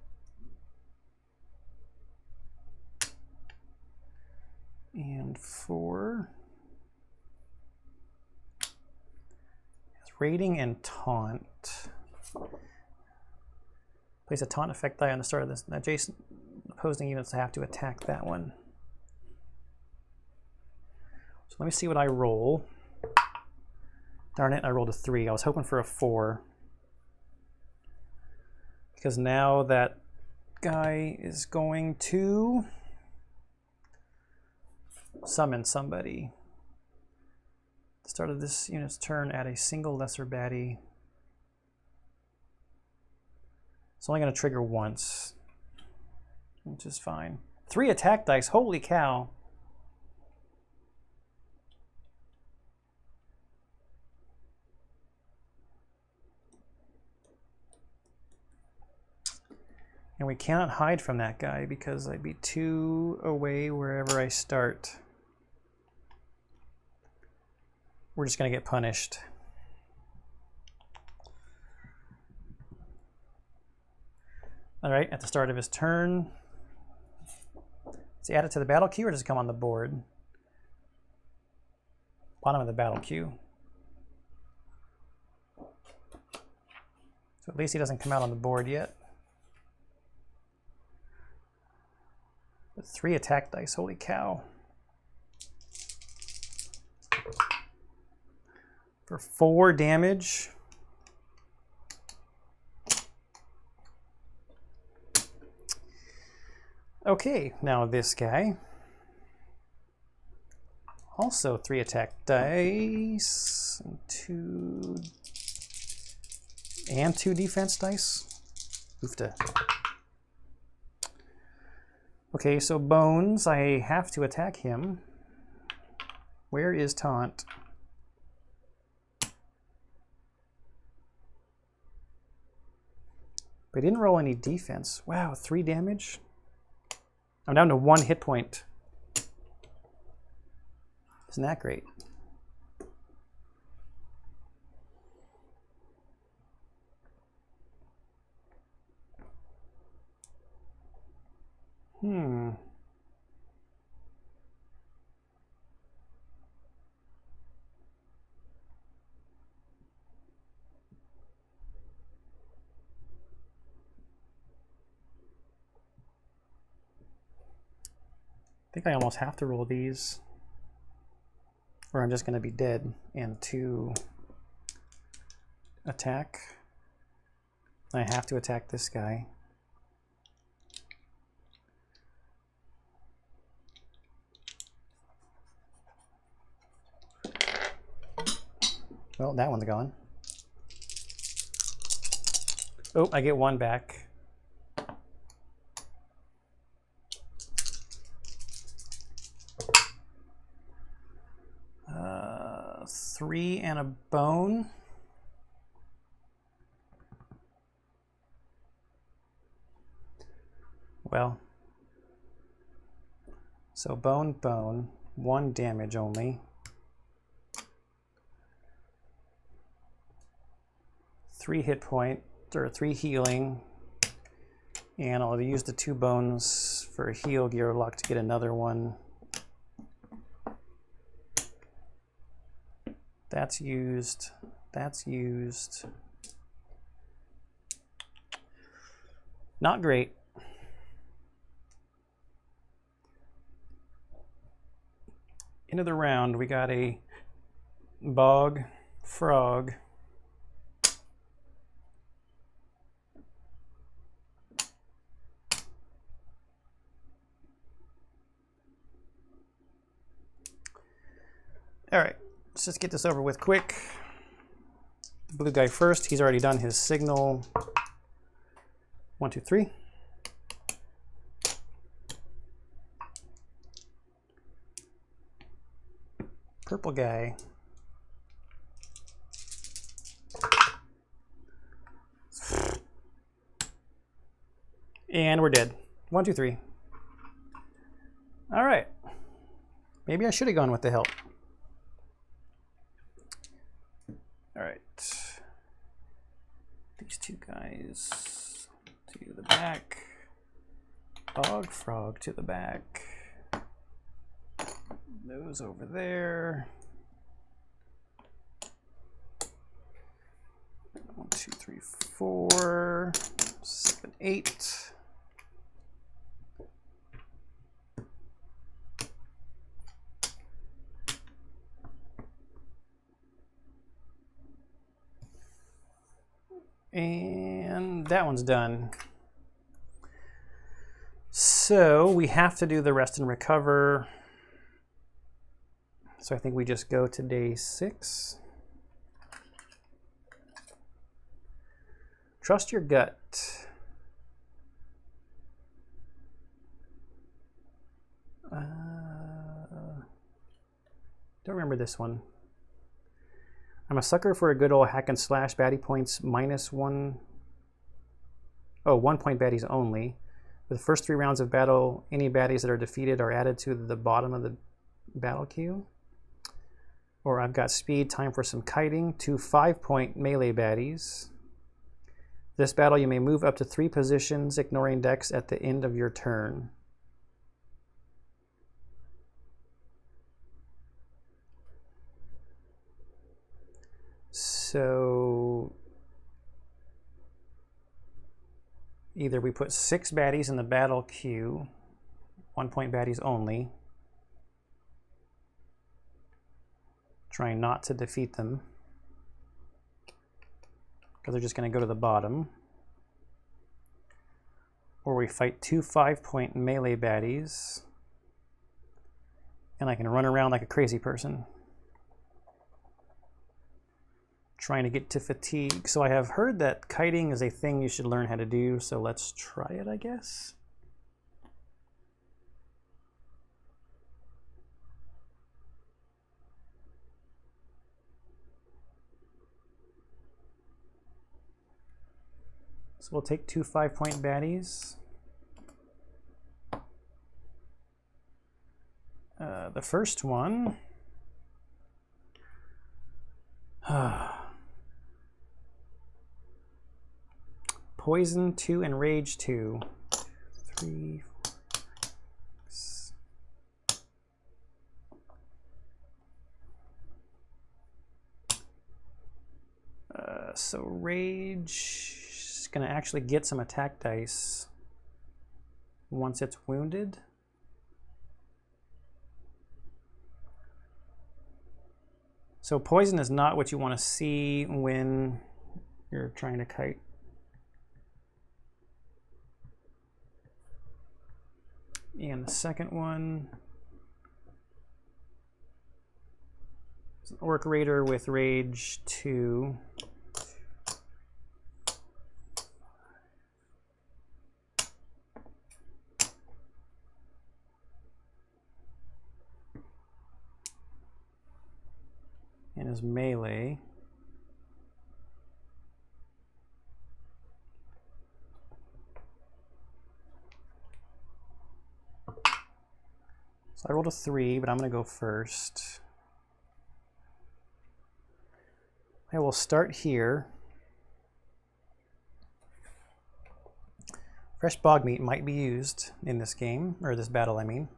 And 4. Has raiding and taunt. Place a taunt effect die on the start of this. Adjacent opposing units have to attack that one. So let me see what I roll. Darn it, I rolled a 3. I was hoping for a 4. Because now that guy is going to summon somebody. At the start of this unit's turn, add a single lesser baddie. It's only going to trigger once, which is fine. 3 attack dice, holy cow. And we cannot hide from that guy because I'd be 2 away wherever I start. We're just going to get punished. All right, at the start of his turn, does he add it to the battle queue or does it come on the board? Bottom of the battle queue. So at least he doesn't come out on the board yet. With 3 attack dice, holy cow. For 4 damage. Okay, now this guy. Also 3 attack dice, and 2 defense dice. Oofta. Okay, so Bones, I have to attack him. Where is Taunt? But he didn't roll any defense. Wow, 3 damage? I'm down to 1 hit point. Isn't that great? I think I almost have to roll these, or I'm just going to be dead. And 2 attack. I have to attack this guy. Well, that one's gone. Oh, I get 1 back. 3 and a bone. Well, so bone, 1 damage only. 3 hit point, or 3 healing. And I'll use the 2 bones for heal gear luck to get another one. That's used. That's used. Not great. End of the round, we got a bog frog. All right, let's just get this over with quick. The blue guy first. He's already done his signal. 1, 2, 3. Purple guy. And we're dead. 1, 2, 3. All right. Maybe I should have gone with the help. All right. These 2 guys to the back. Bog frog to the back. Those over there. 1, 2, 3, 4, 7, 8. And that one's done. So we have to do the rest and recover. So I think we just go to day 6. Trust your gut. Don't remember this one. I'm a sucker for a good old hack and slash. Baddie points -1. Oh, 1 point baddies only. For the first 3 rounds of battle, any baddies that are defeated are added to the bottom of the battle queue. Or I've got speed, time for some kiting. 2 5-point melee baddies. This battle, you may move up to 3 positions, ignoring decks at the end of your turn. So either we put 6 baddies in the battle queue, 1 point baddies only, trying not to defeat them, because they're just going to go to the bottom. where we fight 2 5-point melee baddies. And I can run around like a crazy person, trying to get to fatigue. So I have heard that kiting is a thing you should learn how to do, so let's try it, I guess. So we'll take 2 5-point baddies. The first one, Poison 2 and Rage 2. 3, 4, 6. So Rage is going to actually get some attack dice once it's wounded. So poison is not what you want to see when you're trying to kite. And the second one is an Orc Raider with Rage 2. And his melee. So I rolled a 3, but I'm going to go first. I will start here. Fresh bog meat might be used in this game, or this battle, I mean.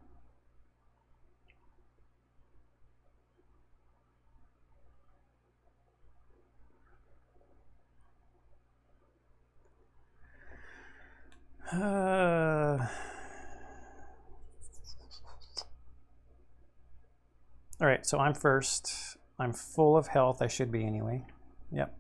All right, so I'm first. I'm full of health. I should be anyway. Yep.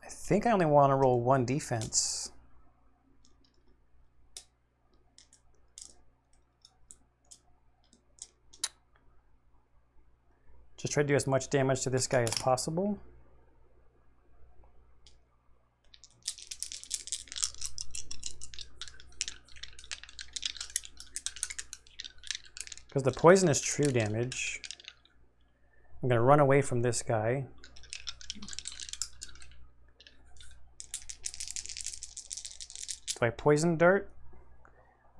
I think I only want to roll 1 defense. Just try to do as much damage to this guy as possible. Because the poison is true damage. I'm going to run away from this guy. Do I poison dart?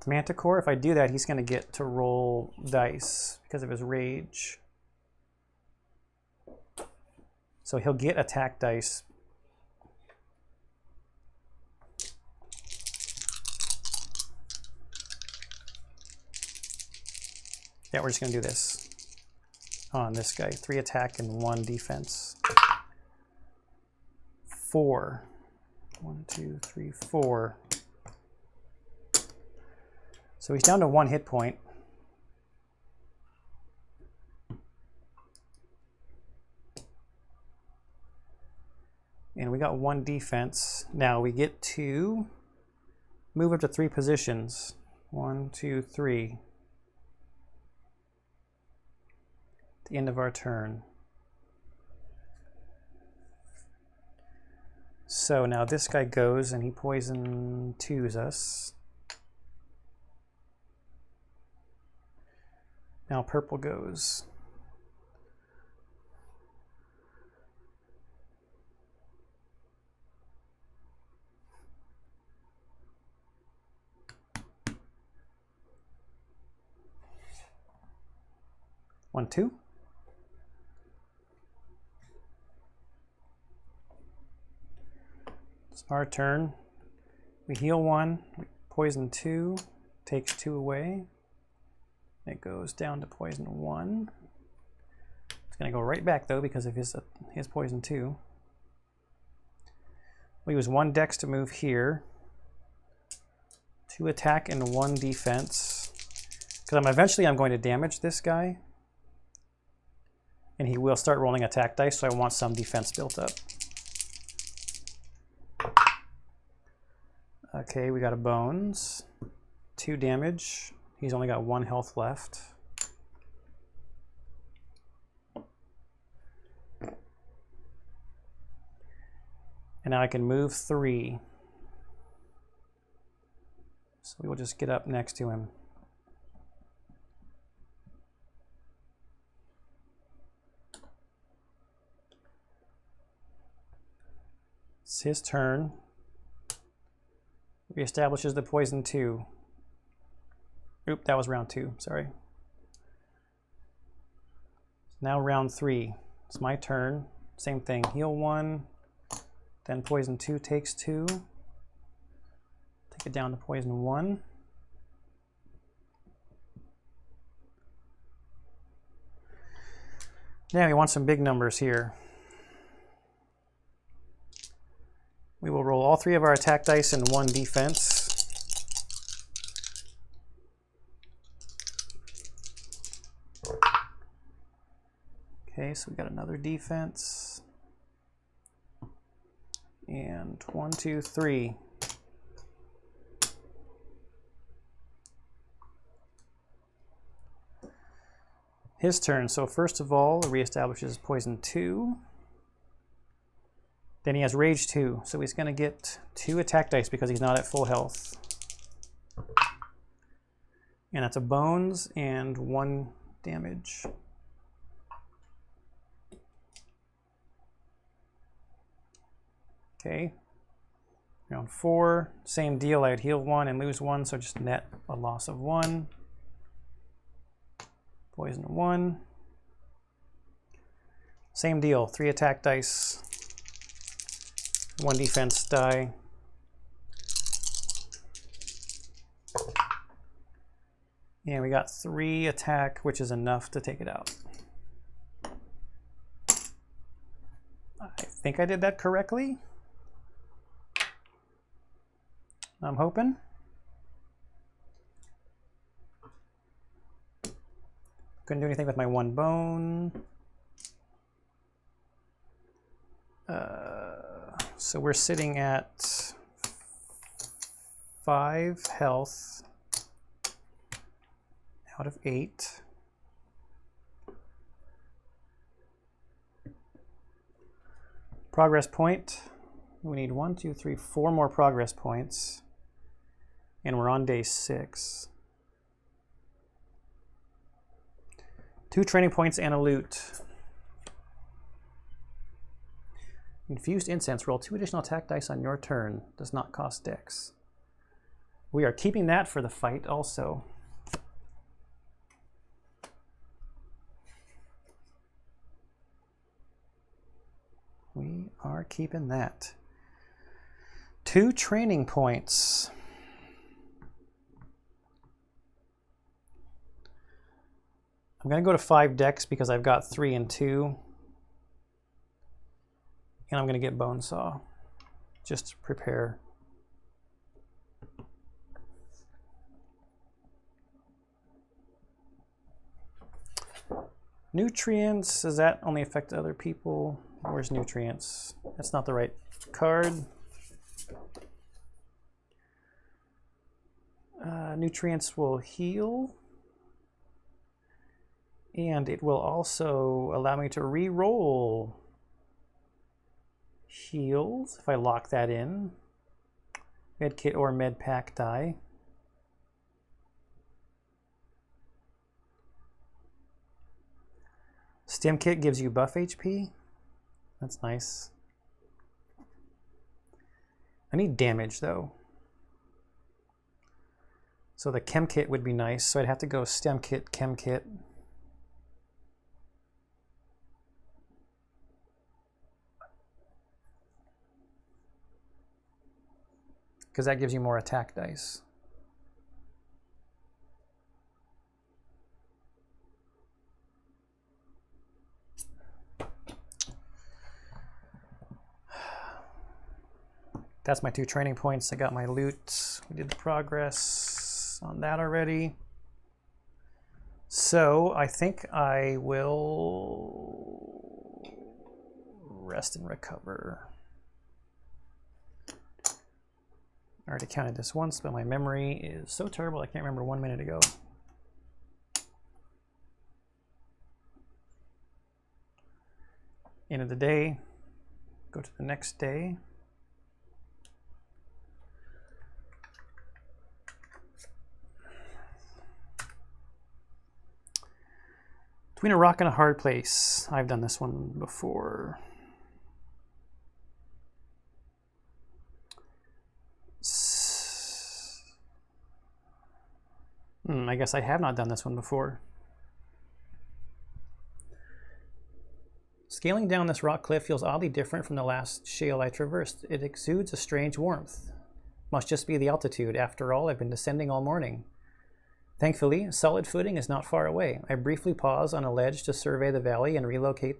Manticore? If I do that, he's going to get to roll dice because of his rage. So he'll get attack dice. Yeah, we're just going to do this on this guy. 3 attack and 1 defense. 4. 1, 2, 3, 4. So he's down to 1 hit point. And we got 1 defense. Now we get to move up to 3 positions. 1, 2, 3. At the end of our turn. So now this guy goes and he poison 2s us. Now purple goes. One, 2. It's our turn. We heal 1, we poison 2, takes 2 away. It goes down to poison 1. It's going to go right back though because of his poison 2. We use 1 dex to move here. 2 attack and 1 defense. Because eventually I'm going to damage this guy. and he will start rolling attack dice, so I want some defense built up. Okay, we got a bones. 2 damage. He's only got 1 health left. And now I can move 3. So we will just get up next to him. It's his turn. Reestablishes the poison 2. Oop, that was round 2, sorry. Now round 3. It's my turn. Same thing, heal 1. Then poison 2 takes 2. Take it down to poison 1. Now we want some big numbers here. We will roll all 3 of our attack dice and 1 defense. Okay, so we got another defense. And 1, 2, 3. His turn. So first of all, reestablishes poison 2. Then he has rage 2, so he's going to get 2 attack dice because he's not at full health. And that's a bones and 1 damage. Okay. Round 4, same deal. I'd heal 1 and lose 1, so just net a loss of 1. Poison 1. Same deal. 3 attack dice. 1 defense die. And we got 3 attack, which is enough to take it out. I think I did that correctly. I'm hoping. Couldn't do anything with my 1 bone. So we're sitting at 5 health out of 8. Progress point. We need 1, 2, 3, 4 more progress points. And we're on day 6. 2 training points and a loot. Infused incense. Roll 2 additional attack dice on your turn. Does not cost dex. We are keeping that for the fight also. We are keeping that. 2 training points. I'm going to go to 5 dex because I've got 3 and 2. And I'm going to get Bone Saw, just to prepare. Nutrients, does that only affect other people? Where's nutrients? That's not the right card. Nutrients will heal. And it will also allow me to re-roll heals if I lock that in. Med kit or med pack die. Stim kit gives you buff HP. That's nice. I need damage though. So the chem kit would be nice. So I'd have to go stem kit, chem kit. Because that gives you more attack dice. That's my 2 training points. I got my loot. We did the progress on that already. So I think I will rest and recover. I already counted this once, but my memory is so terrible I can't remember 1 minute ago. End of the day, go to the next day. Between a rock and a hard place. I've done this one before. I guess I have not done this one before. Scaling down this rock cliff feels oddly different from the last shale I traversed. It exudes a strange warmth. Must just be the altitude. After all, I've been descending all morning. Thankfully, solid footing is not far away. I briefly pause on a ledge to survey the valley and relocate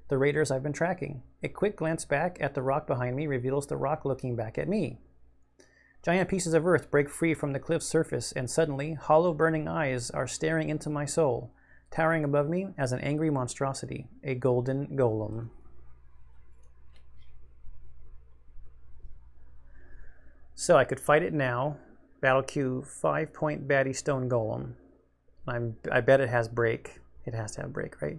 the raiders I've been tracking. A quick glance back at the rock behind me reveals the rock looking back at me. Giant pieces of earth break free from the cliff's surface, and suddenly, hollow burning eyes are staring into my soul, towering above me as an angry monstrosity, a golden golem. So I could fight it now. Battle queue, 5-point baddie stone golem. I bet it has break. It has to have break, right?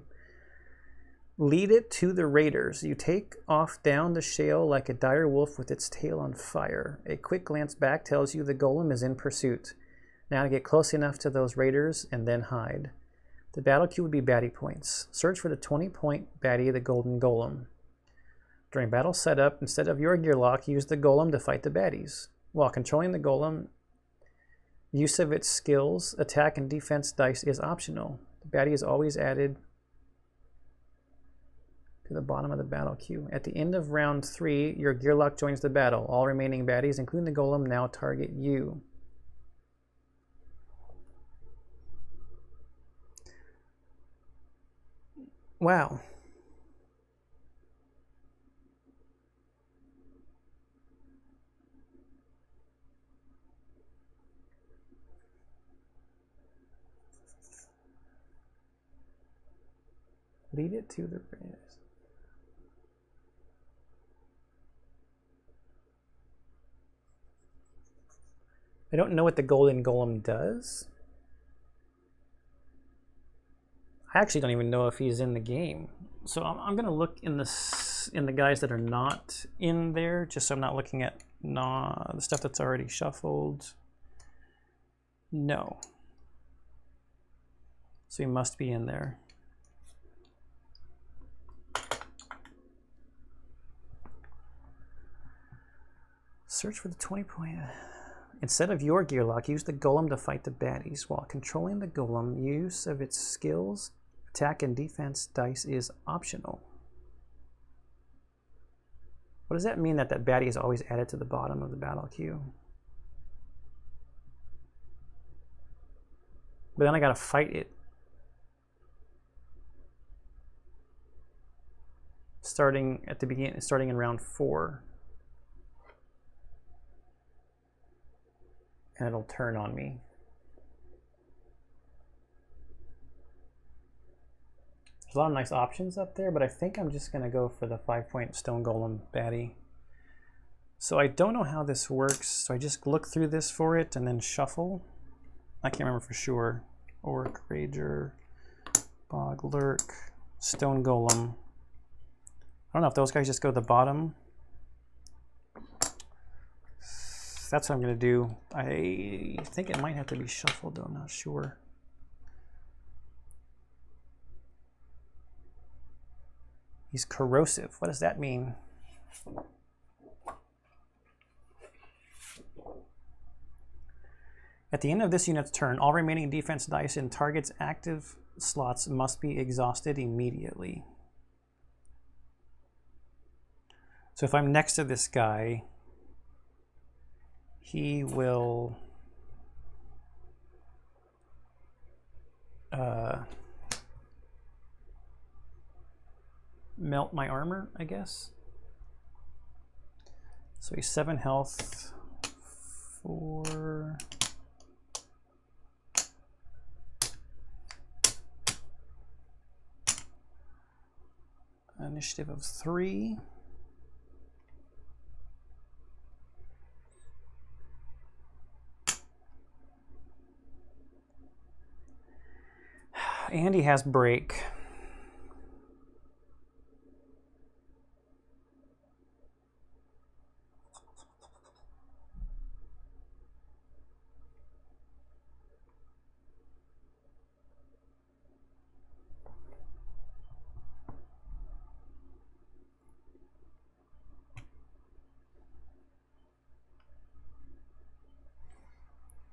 Lead it to the raiders. You take off down the shale like a dire wolf with its tail on fire. A quick glance back tells you the golem is in pursuit. Now to get close enough to those raiders and then hide. The battle queue would be baddie points. Search for the 20-point baddie, the golden golem. During battle setup, instead of your gear lock, use the golem to fight the baddies. While controlling the golem, use of its skills, attack and defense dice is optional. The baddie is always added to the bottom of the battle queue. At the end of round 3, your gear lock joins the battle. All remaining baddies, including the golem, now target you. Wow. Lead it to the raiders. I don't know what the golden golem does. I actually don't even know if he's in the game. So I'm going to look in the guys that are not in there, just so I'm not looking at the stuff that's already shuffled. No. So he must be in there. Search for the 20-point. Instead of your gear lock, use the golem to fight the baddies. While controlling the golem, use of its skills, attack and defense dice is optional. What does that mean that baddie is always added to the bottom of the battle queue? But then I gotta fight it. Starting at the beginning, starting in round 4. And it'll turn on me. There's a lot of nice options up there, but I think I'm just gonna go for the 5-point stone golem baddie. So I don't know how this works, so I just look through this for it and then shuffle. I can't remember for sure. Orc, Rager, Bog, Lurk, Stone Golem. I don't know if those guys just go to the bottom. That's what I'm going to do. I think it might have to be shuffled, though. I'm not sure. He's corrosive. What does that mean? At the end of this unit's turn, all remaining defense dice in target's active slots must be exhausted immediately. So if I'm next to this guy, he will melt my armor, I guess. So he's 7 health, 4. Initiative of 3. Andy has break.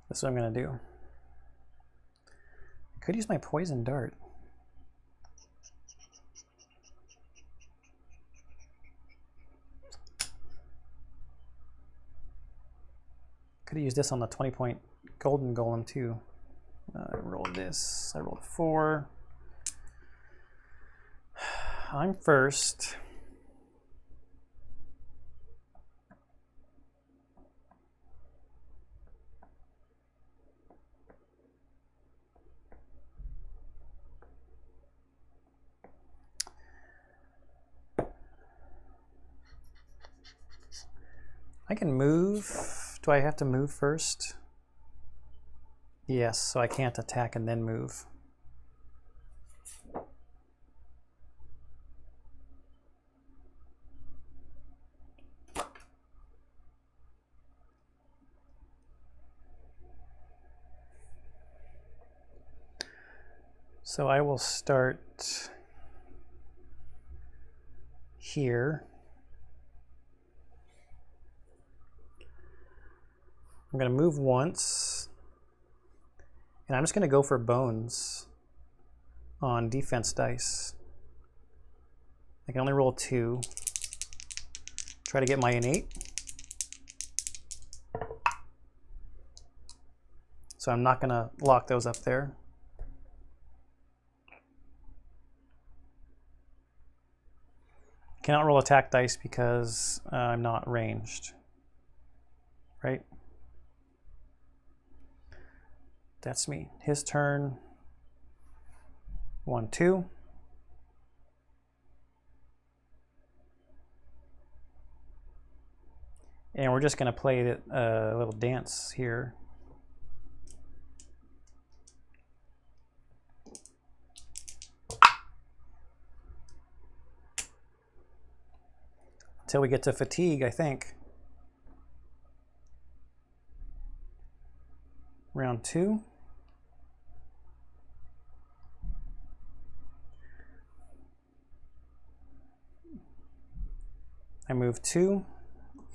That's what I'm going to do. I could use my poison dart. Could have used this on the 20-point golden golem too. I rolled this. I rolled a 4. I'm first. I can move. Do I have to move first? Yes, so I can't attack and then move. So I will start here. I'm going to move once, and I'm just going to go for bones on defense dice. I can only roll 2. Try to get my innate. So I'm not going to lock those up there. Cannot roll attack dice because I'm not ranged, right? That's me. His turn. 1, 2. And we're just going to play a little dance here. Until we get to fatigue, I think. Round 2. I move 2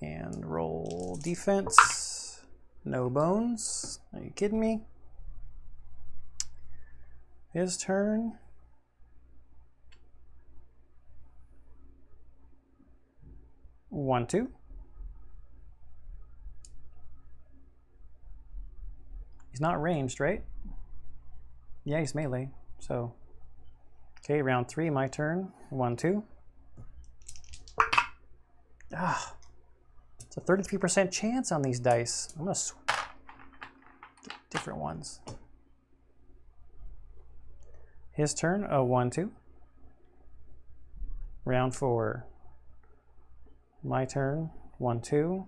and roll defense. No bones. Are you kidding me? His turn. One, 2. He's not ranged, right? Yeah, he's melee. So, okay, round 3, my turn. 1, 2. Ah, it's a 33% chance on these dice. I'm gonna get different ones. His turn. Oh, 1, 2. Round 4. My turn. 1, 2.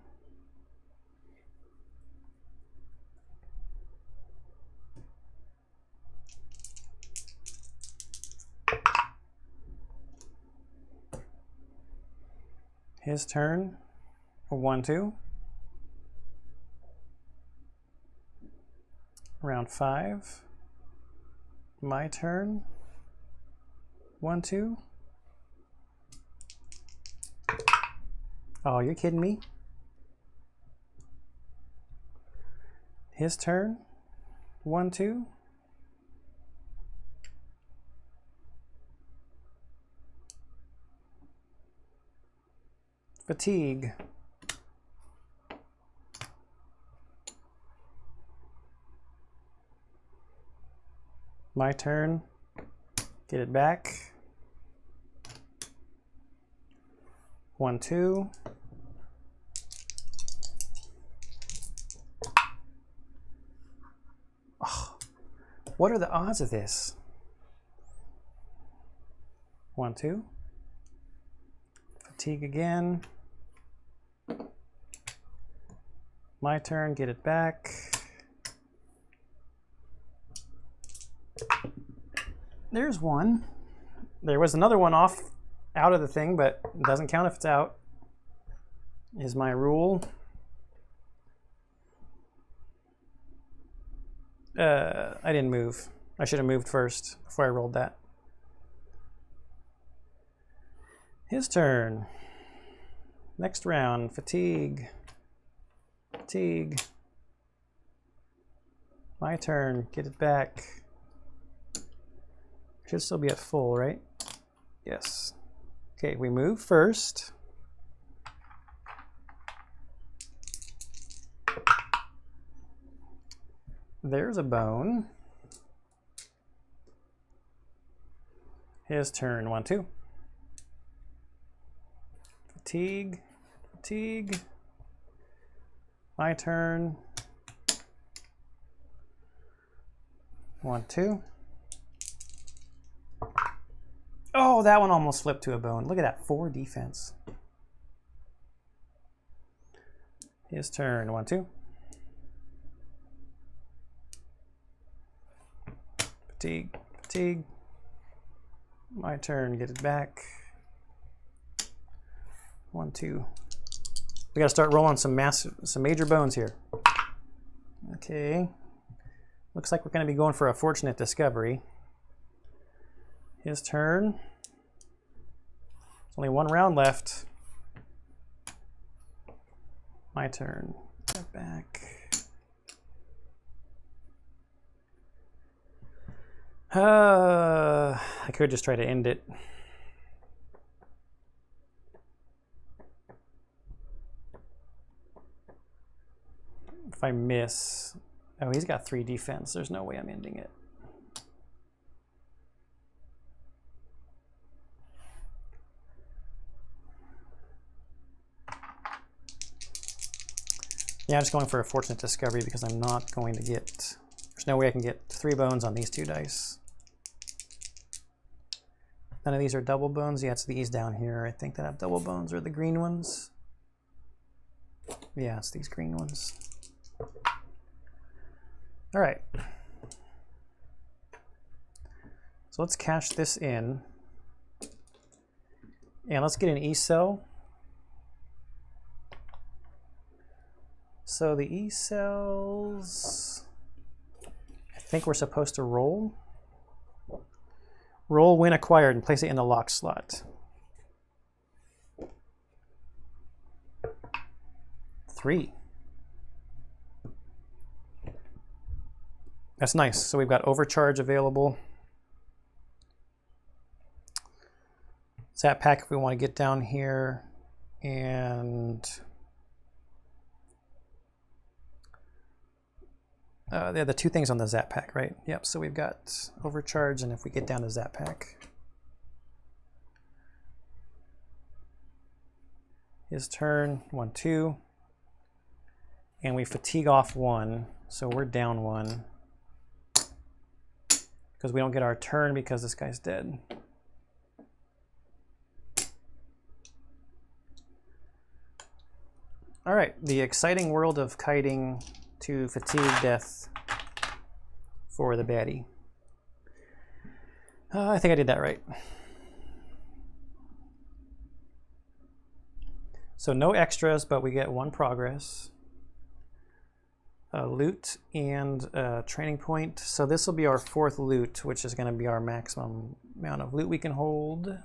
His turn. 1, 2. Round 5. My turn. 1, 2. Oh, you're kidding me? His turn. 1, 2. Fatigue. My turn. Get it back. 1, 2. Oh, what are the odds of this? 1, 2. fatigue again. My turn, get it back. There's one. There was another one off out of the thing, but it doesn't count if it's out, is my rule. I didn't move. I should have moved first before I rolled that. His turn. Next round, fatigue. Fatigue. My turn, get it back. Should still be at full, right? Yes. Okay, we move first. There's a bone. His turn, 1, 2. Fatigue, fatigue. My turn. 1, 2. Oh, that one almost flipped to a bone. Look at that, 4 defense. His turn, 1, 2. Fatigue, fatigue. My turn, get it back. 1, 2. We gotta start rolling some major bones here. Okay. Looks like we're gonna be going for a fortunate discovery. His turn. There's only 1 round left. My turn. Get back. I could just try to end it. If I miss, oh, he's got 3 defense. There's no way I'm ending it. Yeah, I'm just going for a fortunate discovery because I'm not going to get, there's no way I can get 3 bones on these 2 dice. None of these are double bones. Yeah, it's these down here, I think, that have double bones, or the green ones. Yeah, it's these green ones. All right. So let's cash this in. And let's get an E-cell. So the E-cells, I think we're supposed to roll. Roll when acquired and place it in the lock slot. 3. That's nice. So we've got overcharge available. Zap pack if we want to get down here. And they're the 2 things on the zap pack, right? Yep, so we've got overcharge, and if we get down to zap pack. His turn, 1, 2. And we fatigue off 1, so we're down 1. Because we don't get our turn because this guy's dead. All right, the exciting world of kiting to fatigue death for the baddie. I think I did that right. So no extras, but we get 1 progress. Loot and training point. So this will be our 4th loot, which is going to be our maximum amount of loot we can hold.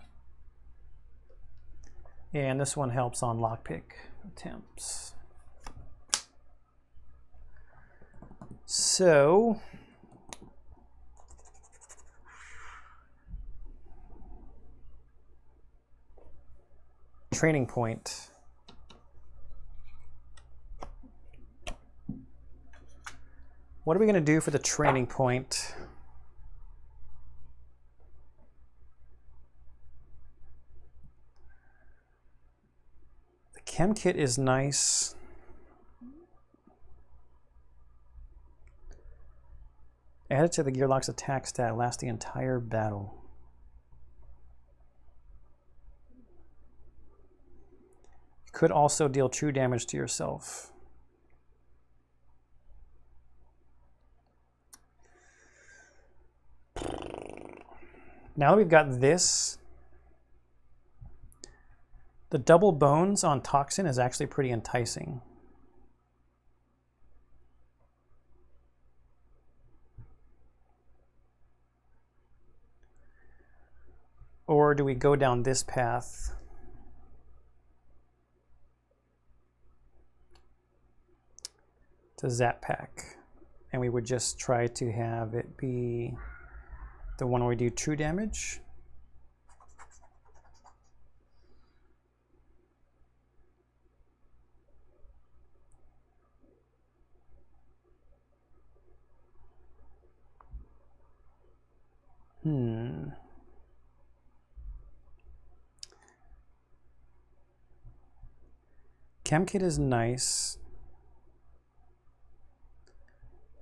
And this one helps on lockpick attempts. So training point. What are we going to do for the training point? The chem kit is nice. Add it to the Gearlock's attack stat, last the entire battle. Could also deal true damage to yourself. Now that we've got this, the double bones on Toxin is actually pretty enticing. Or do we go down this path? To Zap Pack, and we would just try to have it be the one where we do true damage. Chem Kit is nice.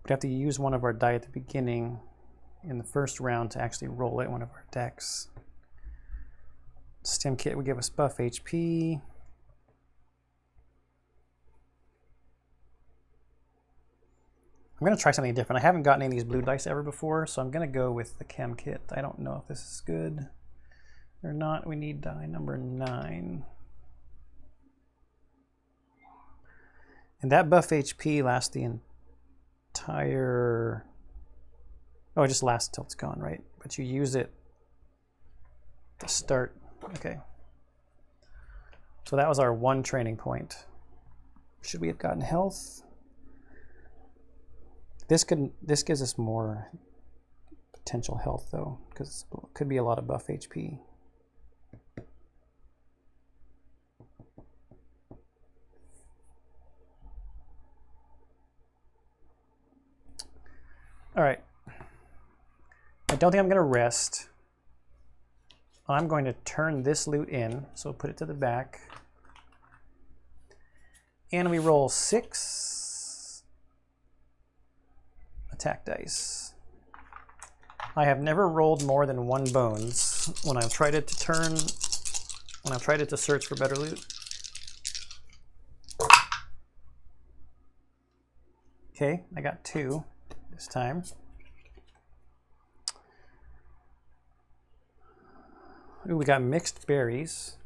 We'd have to use one of our die at the beginning in the first round to actually roll it in one of our decks. Stim Kit would give us buff HP. I'm going to try something different. I haven't gotten any of these blue dice ever before, so I'm going to go with the Chem Kit. I don't know if this is good or not. We need die number 9. And that buff HP lasts the entire... Oh, it just lasts until it's gone, right? But you use it to start. Okay. So that was our 1 training point. Should we have gotten health? This gives us more potential health though, because it could be a lot of buff HP. All right. I don't think I'm going to rest. I'm going to turn this loot in, so put it to the back. And we roll 6 attack dice. I have never rolled more than 1 bones when I've tried it to search for better loot. Okay, I got 2 this time. Ooh, we got mixed berries.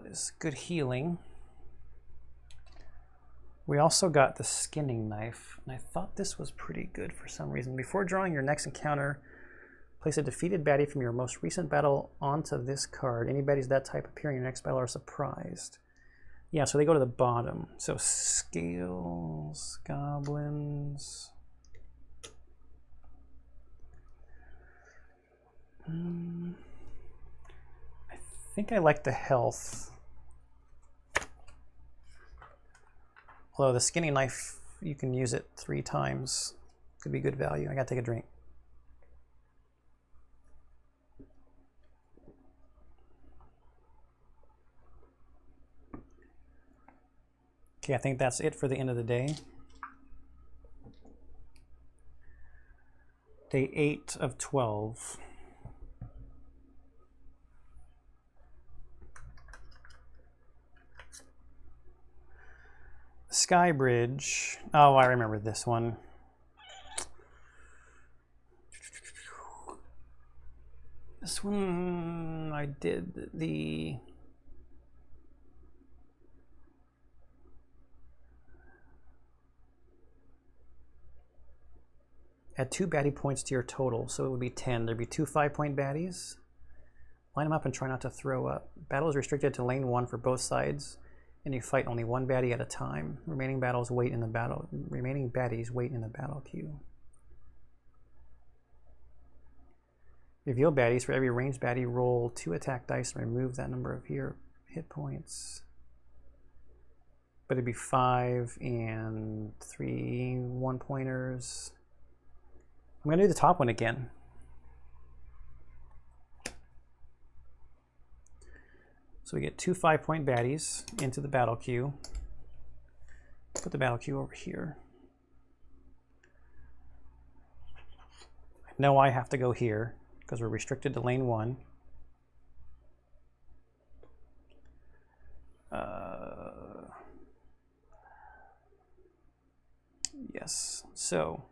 It's good healing. We also got the skinning knife, and I thought this was pretty good for some reason. Before drawing your next encounter, place a defeated baddie from your most recent battle onto this card. Any baddies of that type appearing in your next battle are surprised. Yeah, so they go to the bottom. So scales, goblins. I think I like the health. Although the skinning knife, you can use it 3 times. Could be good value. I gotta take a drink. Okay, I think that's it for the end of the day. Day 8 of 12. Sky Bridge. Oh, I remember this one. This one I did the... Add 2 baddie points to your total, so it would be 10. There'd be 2 5-point baddies. Line them up and try not to throw up. Battle is restricted to lane 1 for both sides, and you fight only 1 baddie at a time. Remaining baddies wait in the battle queue. Reveal baddies. For every ranged baddie, roll 2 attack dice and remove that number of hit points. But it'd be 5 and 3 1-pointers. I'm going to do the top one again. So we get 2 5-point baddies into the battle queue. Put the battle queue over here. I know I have to go here because we're restricted to lane 1. Yes, so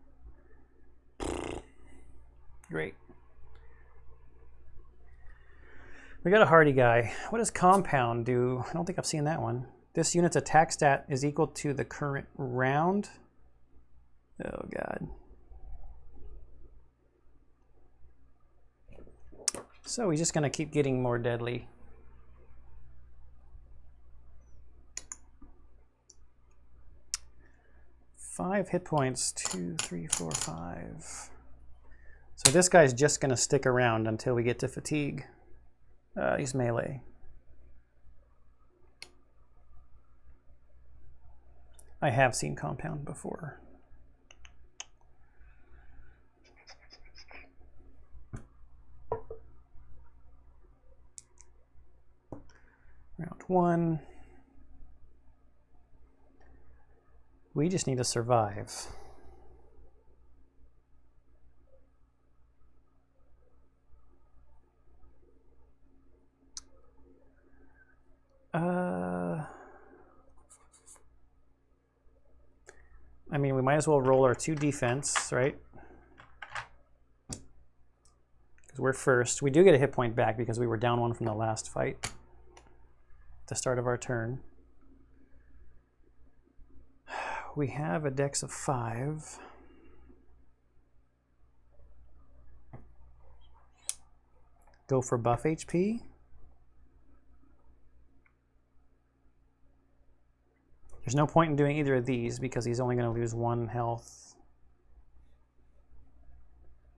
great. We got a hardy guy. What does compound do? I don't think I've seen that one. This unit's attack stat is equal to the current round. Oh god. So he's just gonna keep getting more deadly. Five hit points, 2, 3, 4, 5. So this guy's just gonna stick around until we get to fatigue. He's melee. I have seen compound before. Round 1. We just need to survive. I mean, we might as well roll our 2 defense, right? Because we're first. We do get a hit point back because we were down 1 from the last fight at the start of our turn. We have a dex of 5. Go for buff HP. There's no point in doing either of these because he's only going to lose 1 health.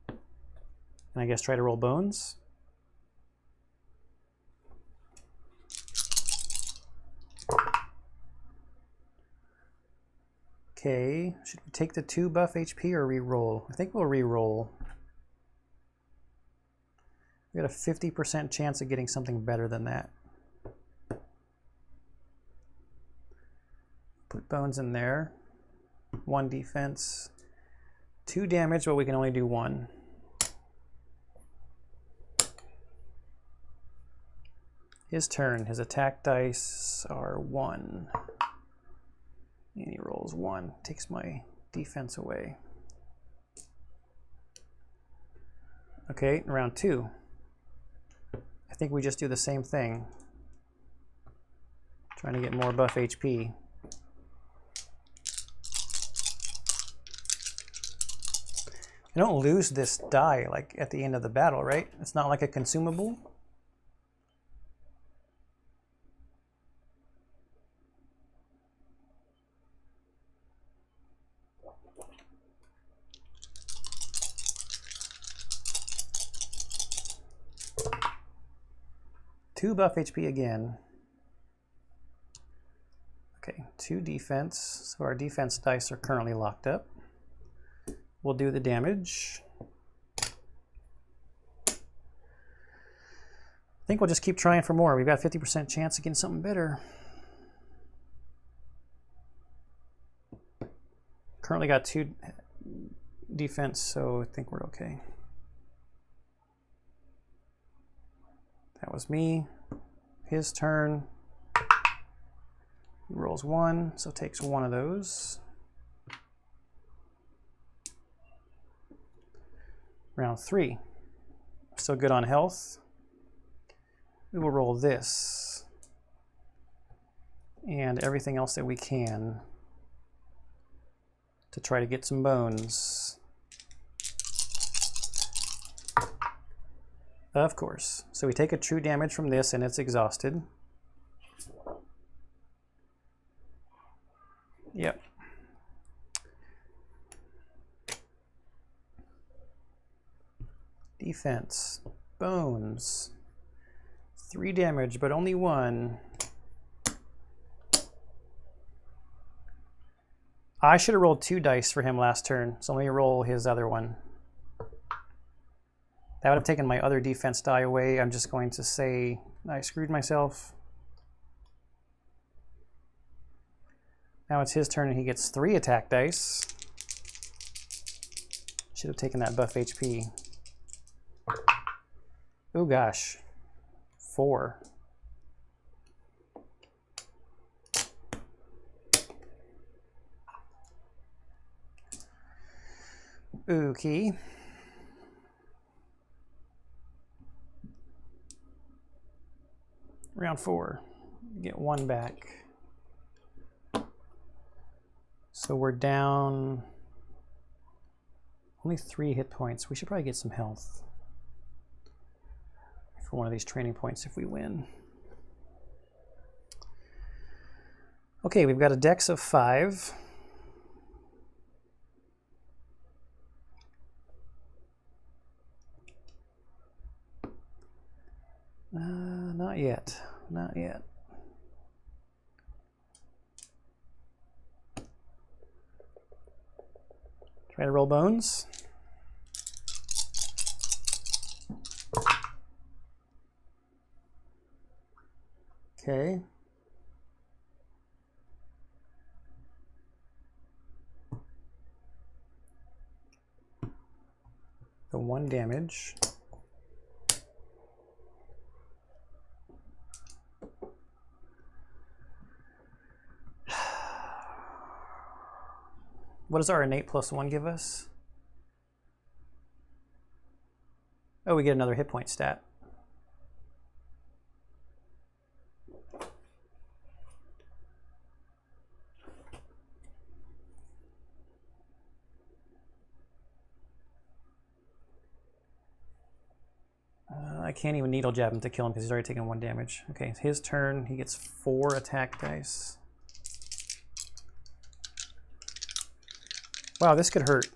And I guess try to roll bones. Okay, should we take the 2 buff HP or re-roll? I think we'll re-roll. We got a 50% chance of getting something better than that. Put bones in there. 1 defense. 2 damage, but we can only do 1. His turn. His attack dice are 1. And he rolls 1. Takes my defense away. Okay, round 2. I think we just do the same thing. Trying to get more buff HP. I don't lose this die like at the end of the battle, right? It's not like a consumable. Two buff HP again. Okay, 2 defense. So our defense dice are currently locked up. We'll do the damage. I think we'll just keep trying for more. We've got 50% chance of getting something better. Currently got 2 defense, so I think we're okay. That was me. His turn. He rolls 1, so takes 1 of those. Round 3. Still good on health. We will roll this and everything else that we can to try to get some bones. Of course. So we take a true damage from this and it's exhausted. Yep. Defense. Bones. 3 damage, but only 1. I should have rolled 2 dice for him last turn, so let me roll his other one. That would have taken my other defense die away. I'm just going to say I screwed myself. Now it's his turn and he gets 3 attack dice. Should have taken that buff HP. Oh gosh. 4. Okay. Round 4. Get 1 back. So we're down only 3 hit points. We should probably get some health for one of these training points if we win. Okay, we've got a dex of 5. Not yet. Not yet. Try to roll bones. Okay. The 1 damage. What does our innate +1 give us? Oh, we get another hit point stat. I can't even needle jab him to kill him because he's already taken 1 damage. Okay, it's his turn. He gets 4 attack dice. Wow, this could hurt.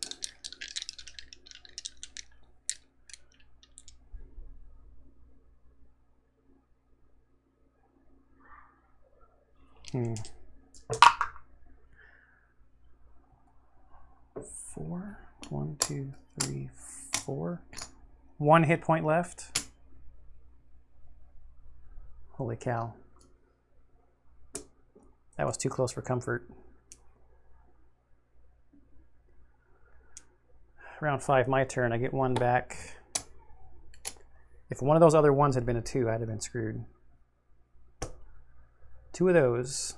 Four. 1, 2, 3, 4. 1 hit point left. Holy cow. That was too close for comfort. Round 5, my turn. I get 1 back. If one of those other ones had been a 2, I'd have been screwed. 2 of those.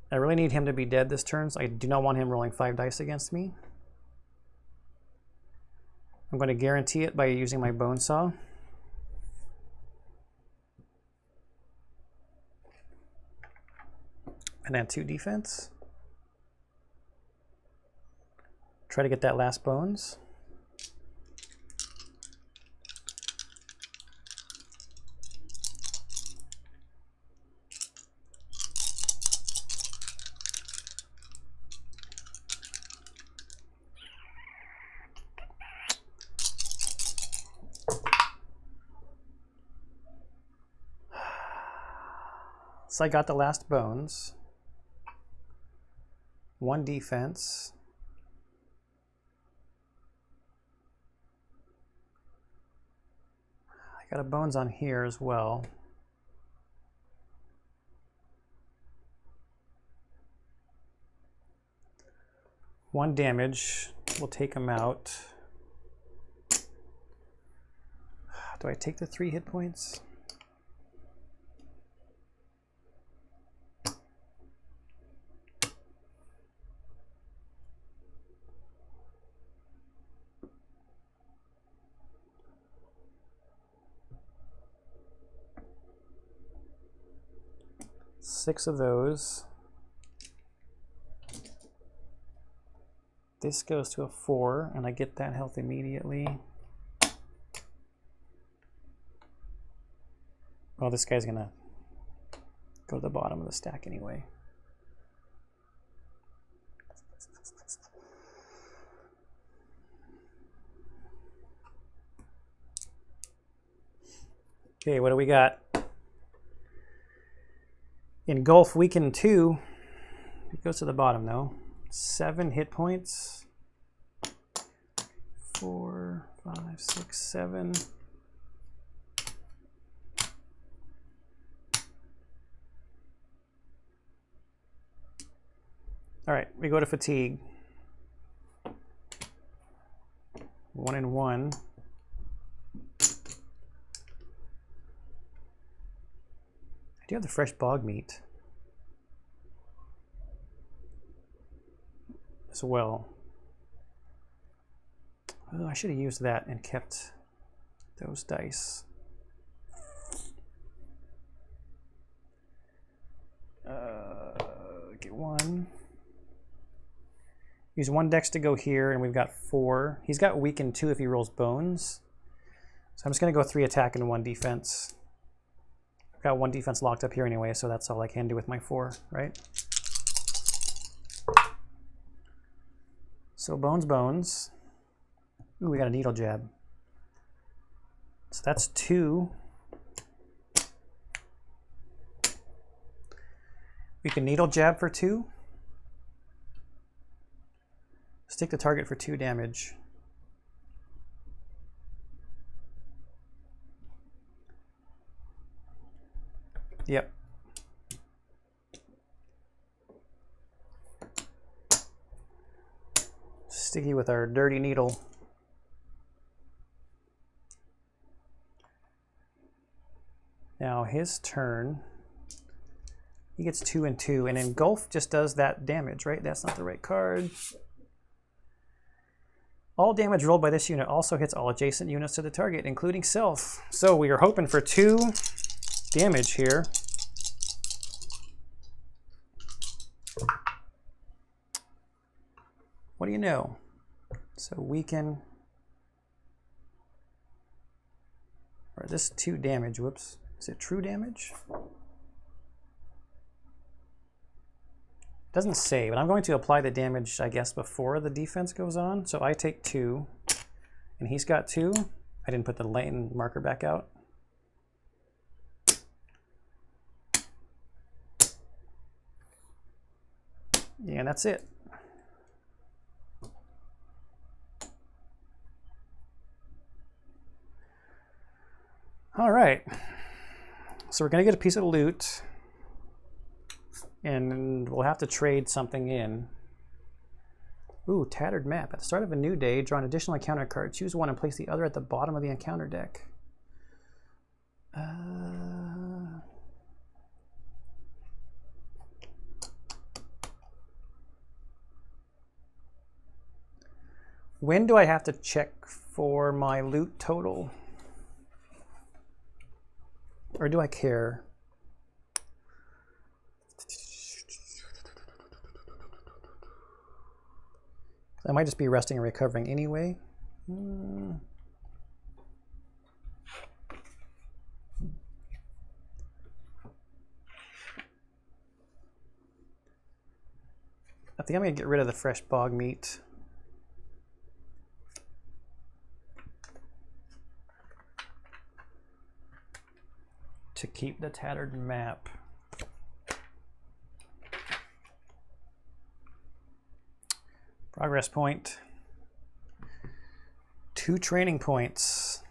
I really need him to be dead this turn, so I do not want him rolling 5 dice against me. I'm going to guarantee it by using my bone saw. And then 2 defense. Try to get that last bones. So I got the last bones. 1 defense. I got a bones on here as well. One damage. We'll take him out. Do I take the 3 hit points? Six of those. This goes to a 4, and I get that health immediately. Well, this guy's gonna go to the bottom of the stack anyway. Okay, what do we got? Engulf weaken 2. It goes to the bottom though. 7 hit points. 4, 5, 6, 7. All right, we go to fatigue. 1 and 1. I do have the fresh bog meat. as well. Oh, I should have used that and kept those dice. Get one. Use one dex to go here, and we've got 4. He's got weaken 2 if he rolls bones. So I'm just going to go 3 attack and 1 defense. I've got 1 defense locked up here anyway, so that's all I can do with my 4, right? So bones, bones. Ooh, we got a needle jab. So that's 2. We can needle jab for 2. Stick the target for 2 damage. Yep. Sticky with our dirty needle. Now his turn. He gets 2 and 2, and engulf just does that damage, right? That's not the right card. All damage rolled by this unit also hits all adjacent units to the target, including self. So we are hoping for 2 damage here. What do you know? So weaken. Or this 2 damage, whoops. Is it true damage? Doesn't say, but I'm going to apply the damage, I guess, before the defense goes on. So I take 2, and he's got 2. I didn't put the lane marker back out. Yeah, and that's it. All right. So we're going to get a piece of loot. And we'll have to trade something in. Ooh, tattered map. At the start of a new day, draw an additional encounter card. Choose one and place the other at the bottom of the encounter deck. When do I have to check for my loot total? Or do I care? I might just be resting and recovering anyway. I think I'm going to get rid of the fresh bog meat. To keep the tattered map. Progress point. 2 training points.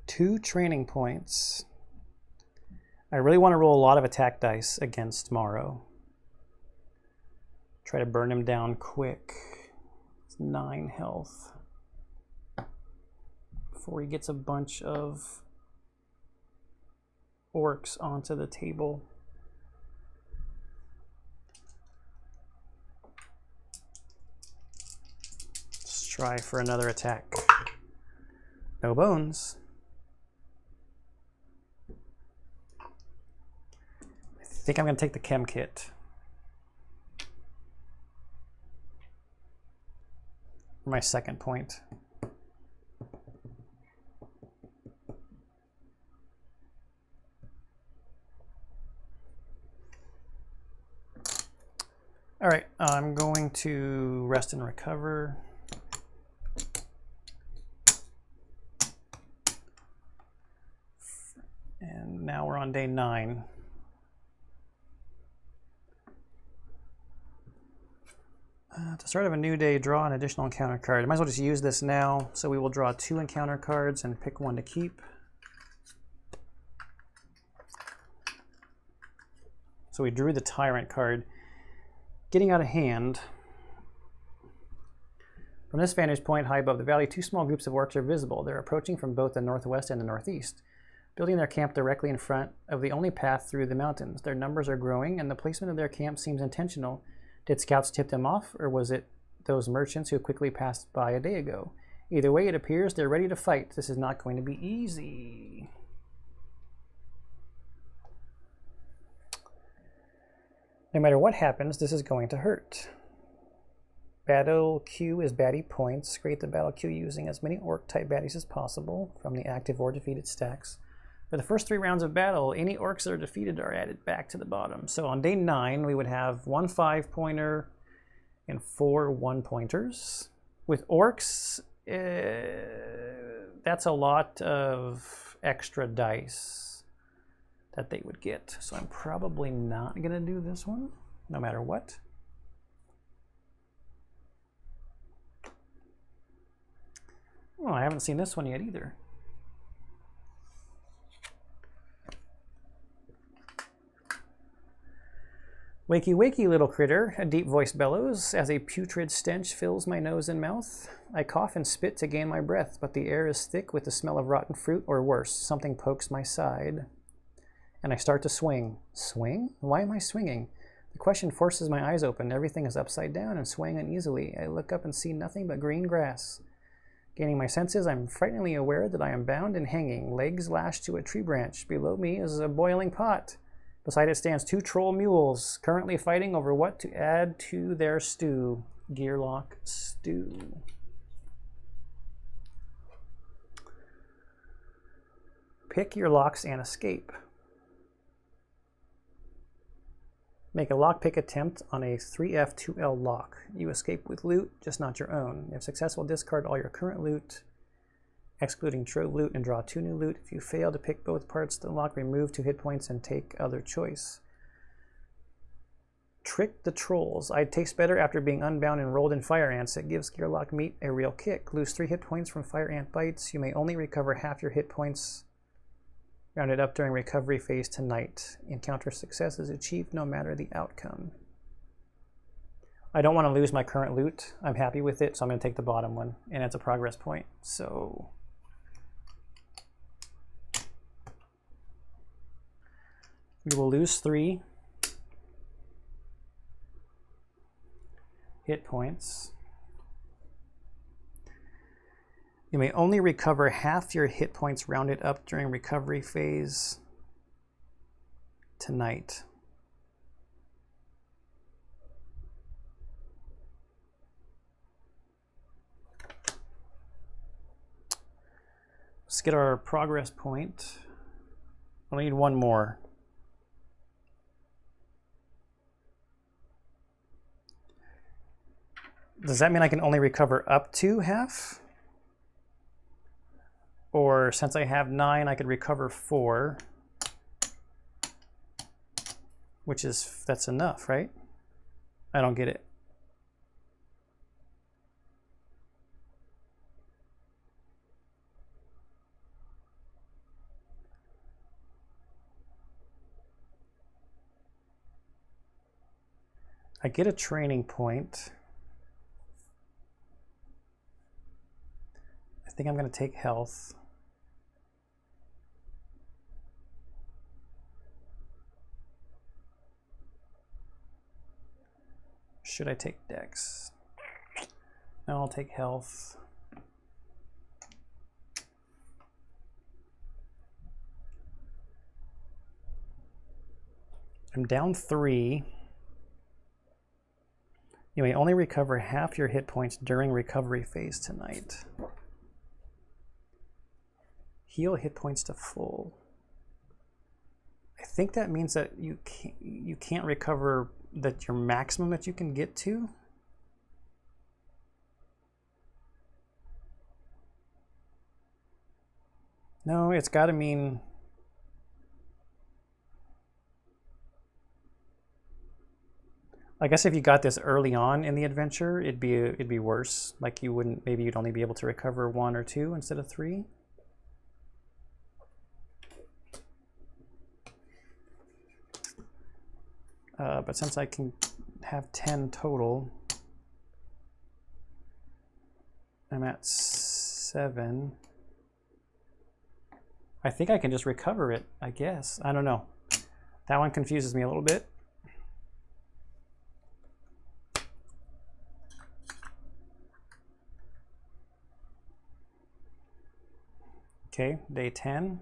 Two training points. I really want to roll a lot of attack dice against Morrow. Try to burn him down quick. It's 9 health. Before he gets a bunch of orcs onto the table. Let's try for another attack. No bones. I think I'm going to take the chem kit. My second point. All right, I'm going to rest and recover. And now we're on day 9. At the start of a new day, draw an additional encounter card. I might as well just use this now. So we will draw 2 encounter cards and pick one to keep. So we drew the Tyrant card. getting out of hand. From this vantage point, high above the valley, two small groups of orcs are visible. They're approaching from both the northwest and the northeast, building their camp directly in front of the only path through the mountains. Their numbers are growing, and the placement of their camp seems intentional. Did scouts tip them off, or was it those merchants who quickly passed by a day ago? Either way, it appears they're ready to fight. This is not going to be easy. No matter what happens, this is going to hurt. Battle queue is baddie points. Create the battle queue using as many orc-type baddies as possible from the active or defeated stacks. For the first 3 rounds of battle, any orcs that are defeated are added back to the bottom. So on day 9, we would have 1 5-pointer and 4 1-pointers. With orcs, that's a lot of extra dice that they would get. So I'm probably not going to do this one, no matter what. Well, I haven't seen this one yet either. Wakey, wakey, little critter, a deep voice bellows as a putrid stench fills my nose and mouth. I cough and spit to gain my breath, but the air is thick with the smell of rotten fruit, or worse, something pokes my side. And I start to swing. Swing? Why am I swinging? The question forces my eyes open. Everything is upside down and swaying uneasily. I look up and see nothing but green grass. Gaining my senses, I'm frighteningly aware that I am bound and hanging, legs lashed to a tree branch. Below me is a boiling pot. Beside it stands 2 troll mules, currently fighting over what to add to their stew. Gearlock stew. Pick your locks and escape. Make a lockpick attempt on a 3F2L lock. You escape with loot, just not your own. If successful, discard all your current loot, excluding trove loot, and draw 2 new loot. If you fail to pick both parts of the lock, remove 2 hit points and take other choice. Trick the trolls. It tastes better after being unbound and rolled in fire ants. It gives Gearlock meat a real kick. Lose 3 hit points from fire ant bites. You may only recover half your hit points rounded up during recovery phase tonight. Encounter success is achieved no matter the outcome. I don't want to lose my current loot. I'm happy with it, so I'm going to take the bottom one, and it's a progress point. So we will lose 3 hit points. You may only recover half your hit points rounded up during recovery phase tonight. Let's get our progress point. I'll need 1 more. Does that mean I can only recover up to half? Or since I have 9, I could recover 4, which is, that's enough, right? I don't get it. I get a training point. I think I'm going to take health. Should I take dex? No, I'll take health. I'm down 3. You may only recover half your hit points during recovery phase tonight. Heal hit points to full. I think that means that you can't recover that your maximum that you can get to. No, it's got to mean I guess if you got this early on in the adventure, it'd be worse. Like maybe you'd only be able to recover 1 or 2 instead of 3. But since I can have 10 total. I'm at 7. I think I can just recover it, I guess. I don't know. That one confuses me a little bit. Okay, day 10.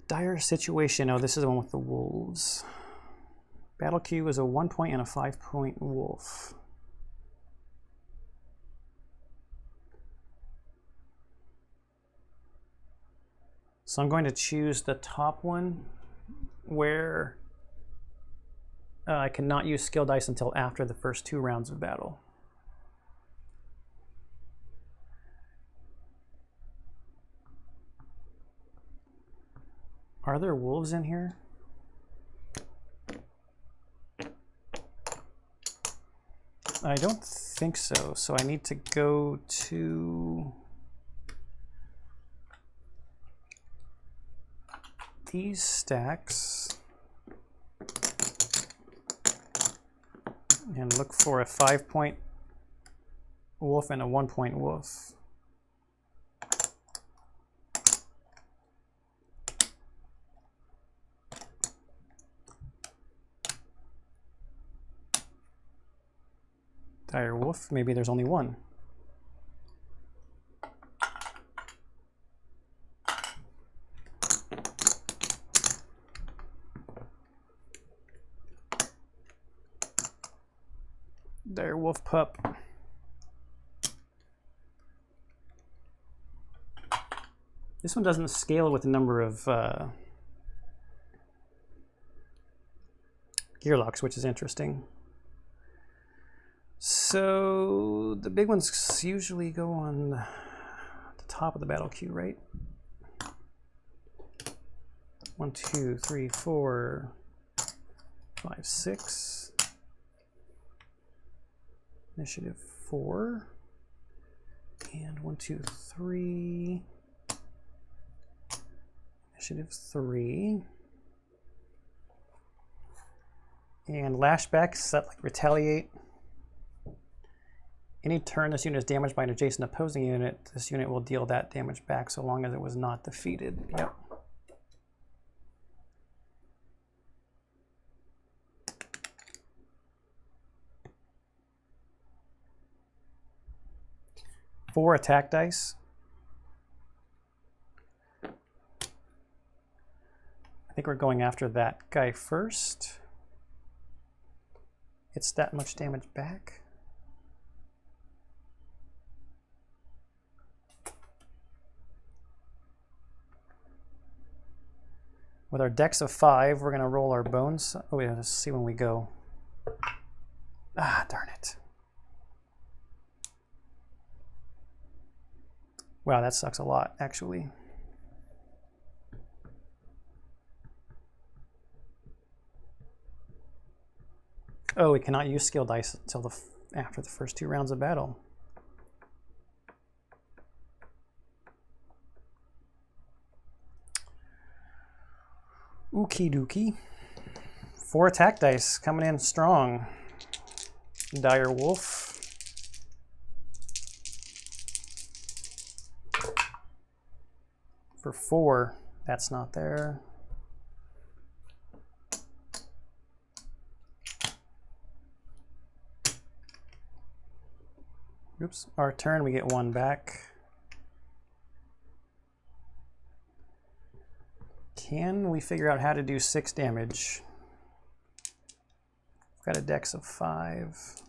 Dire situation. Oh, this is the one with the wolves. Battle queue is a 1-point and a 5-point wolf. So I'm going to choose the top one where I cannot use skill dice until after the first 2 rounds of battle. Are there wolves in here? I don't think so. So I need to go to these stacks and look for a 5-point wolf and a 1-point wolf. Dire wolf, maybe there's only one. Dire wolf pup. This one doesn't scale with the number of gear locks, which is interesting. So the big ones usually go on the top of the battle queue, right? 1, 2, 3, 4, 5, 6. Initiative 4. And 1, 2, 3. Initiative 3. And lashback, set like retaliate. Any turn this unit is damaged by an adjacent opposing unit, this unit will deal that damage back so long as it was not defeated. Yep. Four attack dice. I think we're going after that guy first. It's that much damage back. With our dex of 5, we're going to roll our bones. Oh, yeah, let's see when we go. Ah, darn it. Wow, that sucks a lot, actually. Oh, we cannot use skill dice until after the first 2 rounds of battle. Okie dokie. 4 attack dice coming in strong. Dire wolf. For 4, that's not there. Oops, our turn, we get 1 back. Can we figure out how to do 6 damage? We've got a dex of 5.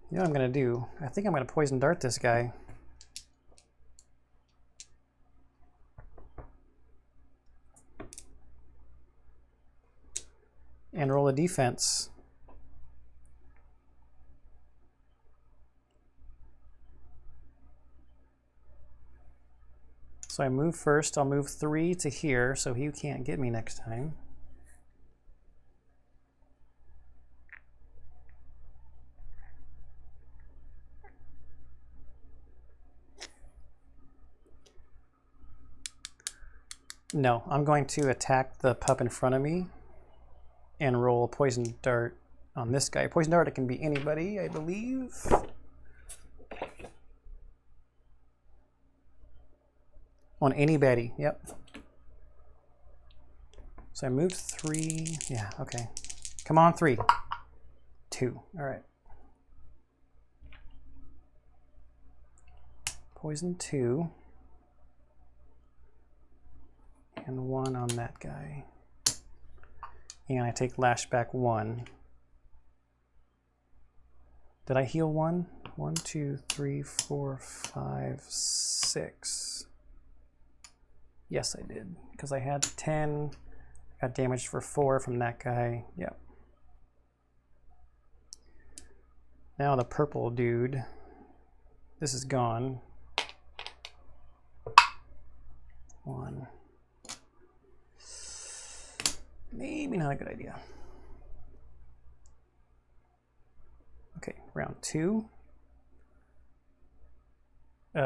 You know what I'm going to do? I think I'm going to poison dart this guy. And roll a defense. So I move first. I'll move 3 to here so he can't get me next time. No, I'm going to attack the pup in front of me and roll a poison dart on this guy. Poison dart, it can be anybody, I believe. On anybody, yep. So I moved 3, yeah, okay. Come on, 3. 2, all right. Poison 2. And 1 on that guy. And I take lashback 1. Did I heal 1? 1, 2, 3, 4, 5, 6. Yes, I did, because I had 10. Got damaged for 4 from that guy. Yep. Now the purple dude. This is gone. 1. Maybe not a good idea. Okay, round 2.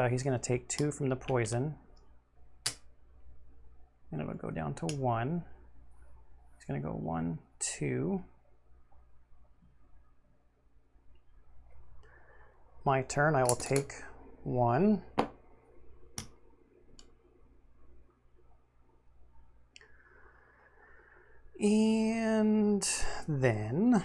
He's going to take 2 from the poison. And it'll go down to 1. He's going to go 1, 2. My turn, I will take 1. And then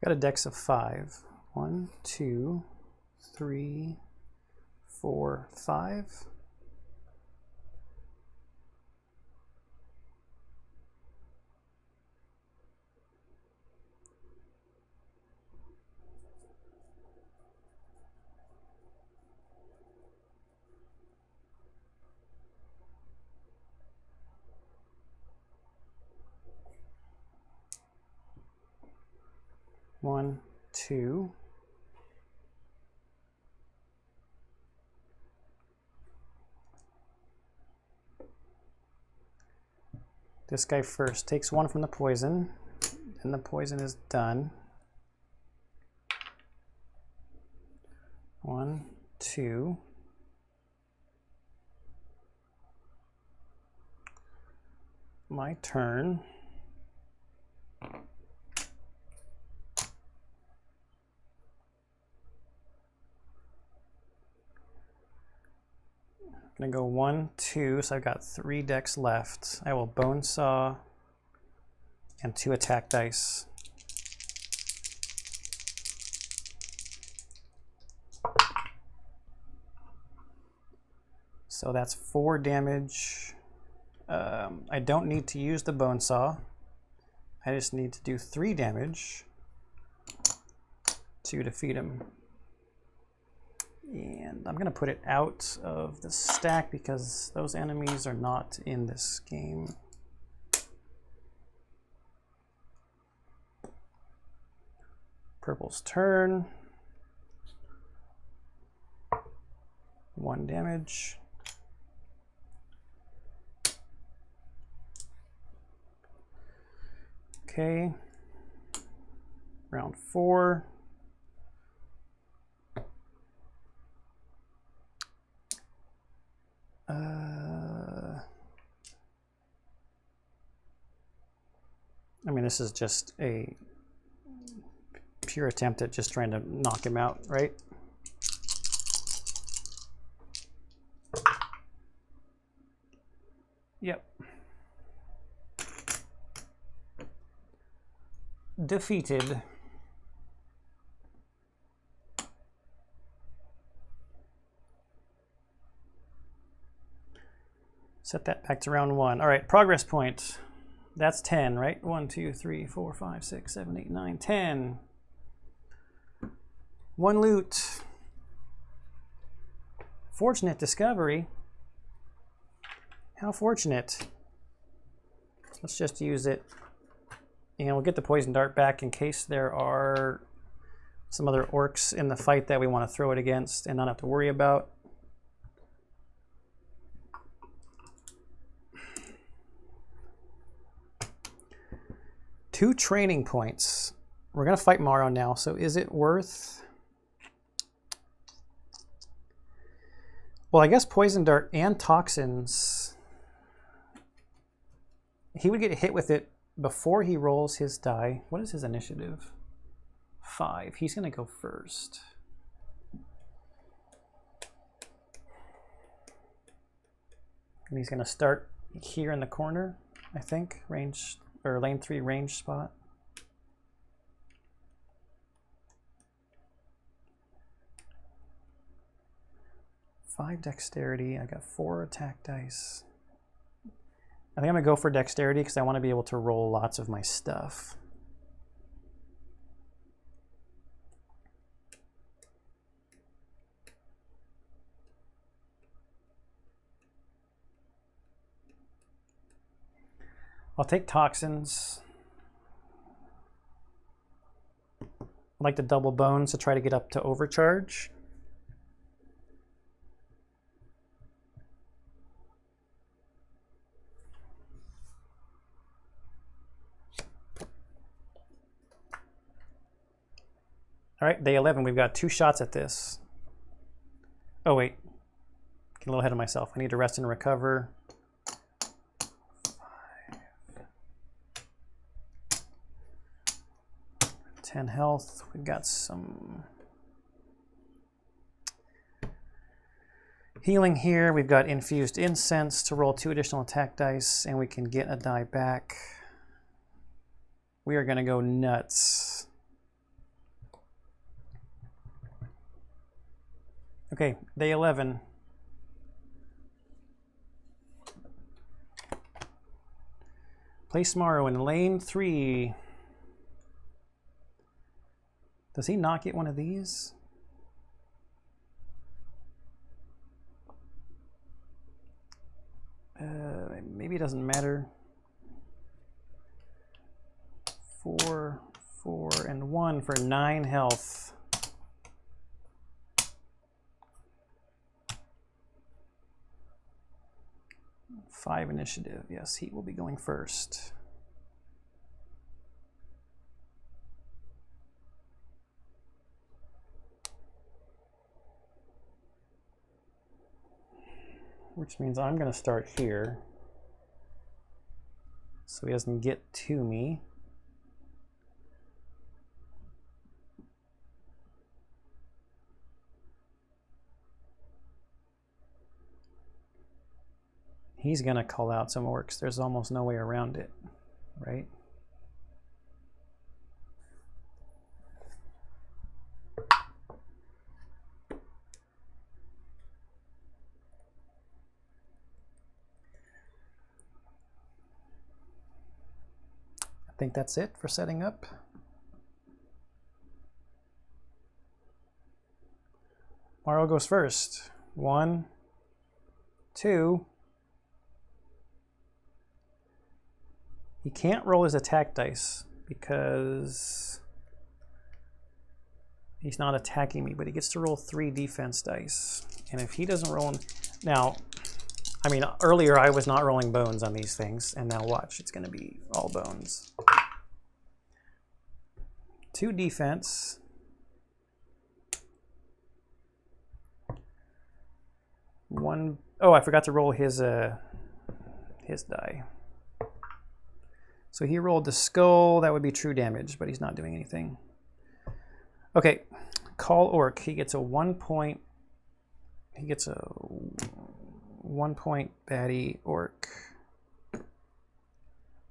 got a dex of 5. 1, 2, 3, 4, 5. One, 2. This guy first takes 1 from the poison, and the poison is done. 1, 2. My turn. I'm gonna go 1, 2, so I've got 3 decks left. I will bone saw and 2 attack dice. So that's 4 damage. I don't need to use the bone saw. I just need to do 3 damage to defeat him. And I'm going to put it out of the stack because those enemies are not in this game. Purple's turn. 1 damage. Okay. Round 4. I mean, this is just a pure attempt at just trying to knock him out, right? Yep. Defeated. Set that back to round 1. All right, progress point. That's 10, right? 1, 2, 3, 4, 5, 6, 7, 8, 9, 10. 1 loot. Fortunate discovery. How fortunate. Let's just use it. And we'll get the poison dart back in case there are some other orcs in the fight that we want to throw it against and not have to worry about. Two training points. We're going to fight Morrow now, so is it worth... Well, I guess Poison Dart and Toxins. He would get hit with it before he rolls his die. What is his initiative? 5. He's going to go first. And he's going to start here in the corner, I think. Range, or lane 3 range spot. Five dexterity. I got 4 attack dice. I think I'm gonna go for dexterity because I want to be able to roll lots of my stuff. I'll take Toxins. I like the double bones to try to get up to overcharge. All right, day 11, we've got 2 shots at this. Oh wait, get a little ahead of myself. I need to rest and recover. 10 health. We've got some healing here. We've got infused incense to roll 2 additional attack dice, and we can get a die back. We are gonna go nuts. Okay, day 11. Place Morrow in lane 3. Does he not get one of these? Maybe it doesn't matter. 4, 4, and 1 for 9 health. Five initiative. Yes, he will be going first. Which means I'm going to start here so he doesn't get to me. He's going to call out some orcs. There's almost no way around it, right? I think that's it for setting up. Morrow goes first. 1, 2. He can't roll his attack dice because he's not attacking me, but he gets to roll 3 defense dice. And if he doesn't roll them, now, I mean, earlier I was not rolling bones on these things, and now watch, it's going to be all bones. 2 defense. One, oh, I forgot to roll his die. So he rolled the skull. That would be true damage, but he's not doing anything. Okay, call orc. He gets a 1 point. He gets a 1 point baddie orc.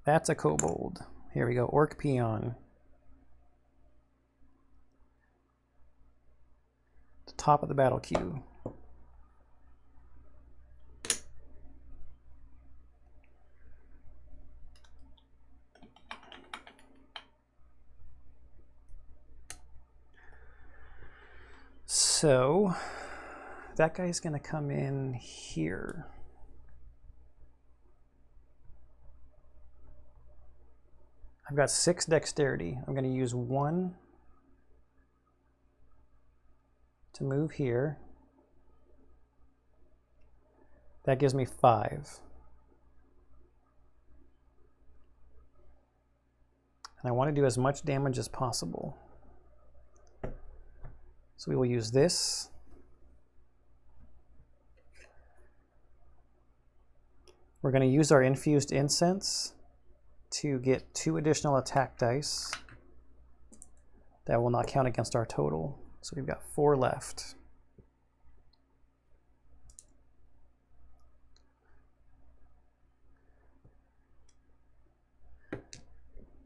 That's a kobold. Here we go, orc peon. The top of the battle queue. So that guy's going to come in here. I've got 6 dexterity. I'm going to use 1 to move here. That gives me 5. And I want to do as much damage as possible. So we will use this. We're going to use our infused incense to get 2 additional attack dice. That will not count against our total. So we've got 4 left.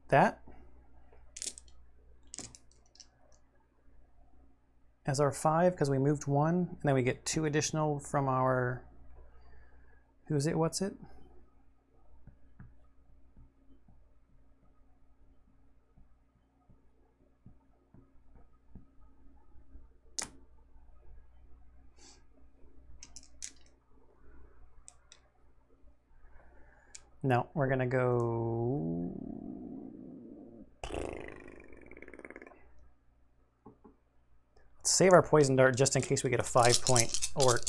That as our 5 because we moved 1, and then we get 2 additional from our, who's it, what's it? No, we're gonna go. Let's save our poison dart just in case we get a 5-point orc.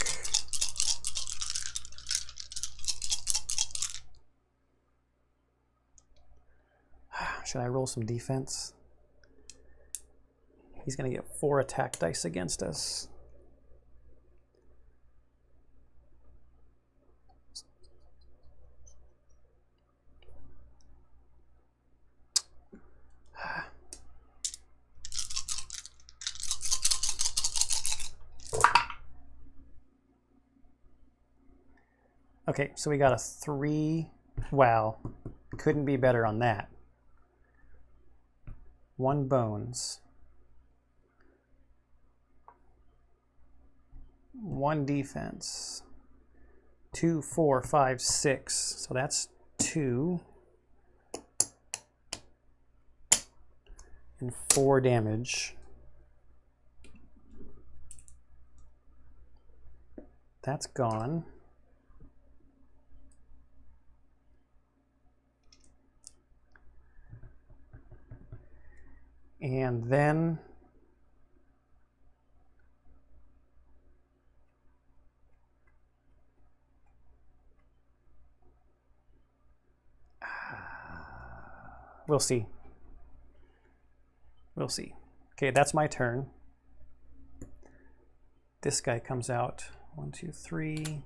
Should I roll some defense? He's gonna get 4 attack dice against us. Okay, so we got a 3. Wow, couldn't be better on that. 1 bones. 1 defense. 2, 4, 5, 6. So that's 2. And 4 damage. That's gone. And then we'll see. We'll see. Okay, that's my turn. This guy comes out. 1, 2, 3.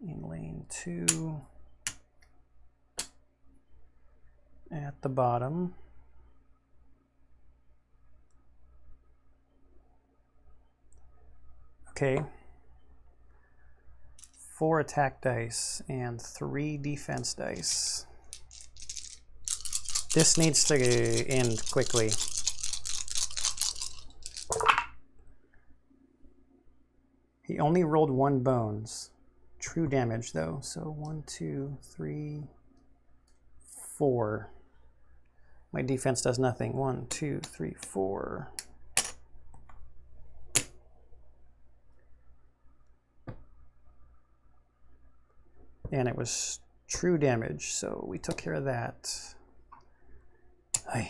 In lane 2. At the bottom. Okay. 4 attack dice and 3 defense dice. This needs to end quickly. He only rolled 1 bones. True damage though. So 1, 2, 3, 4. My defense does nothing. 1, 2, 3, 4. And it was true damage, so we took care of that.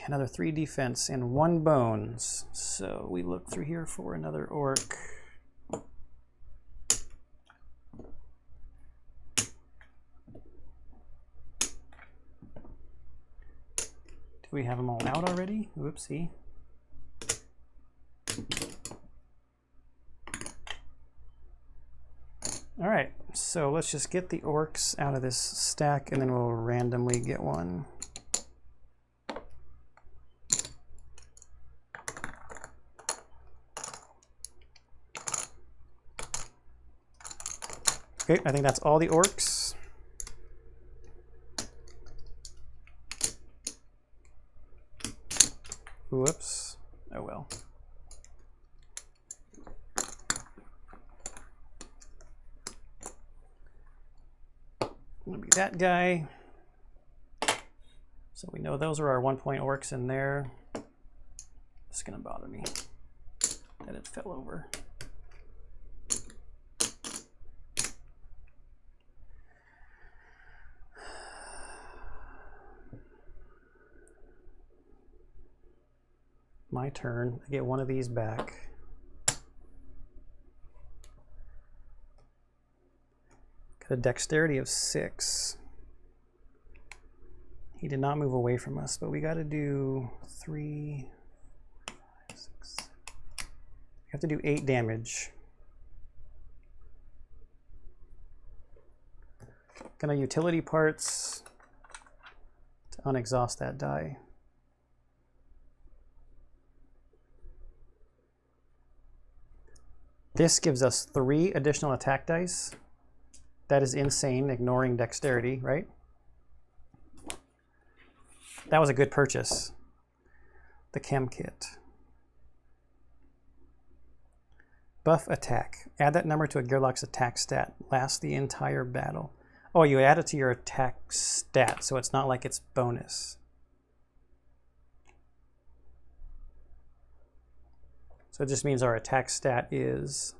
Another 3 defense and 1 bones. So we look through here for another orc. Do we have them all out already? Whoopsie. All right, so let's just get the orcs out of this stack and then we'll randomly get one. Okay, I think that's all the orcs. Whoops. Oh well. Gonna be that guy. So we know those are our 1-point orcs in there. It's gonna bother me. that it fell over. My turn. I get one of these back. Got a dexterity of 6. He did not move away from us, but we got to do 3, 4, 5, 6. We have to do 8 damage. Gonna utility parts to unexhaust that die. This gives us 3 additional attack dice. That is insane, ignoring dexterity, right? That was a good purchase. The chem kit. Buff attack. Add that number to a Gearlock's attack stat. Lasts the entire battle. Oh, you add it to your attack stat, so it's not like it's bonus. So it just means our attack stat is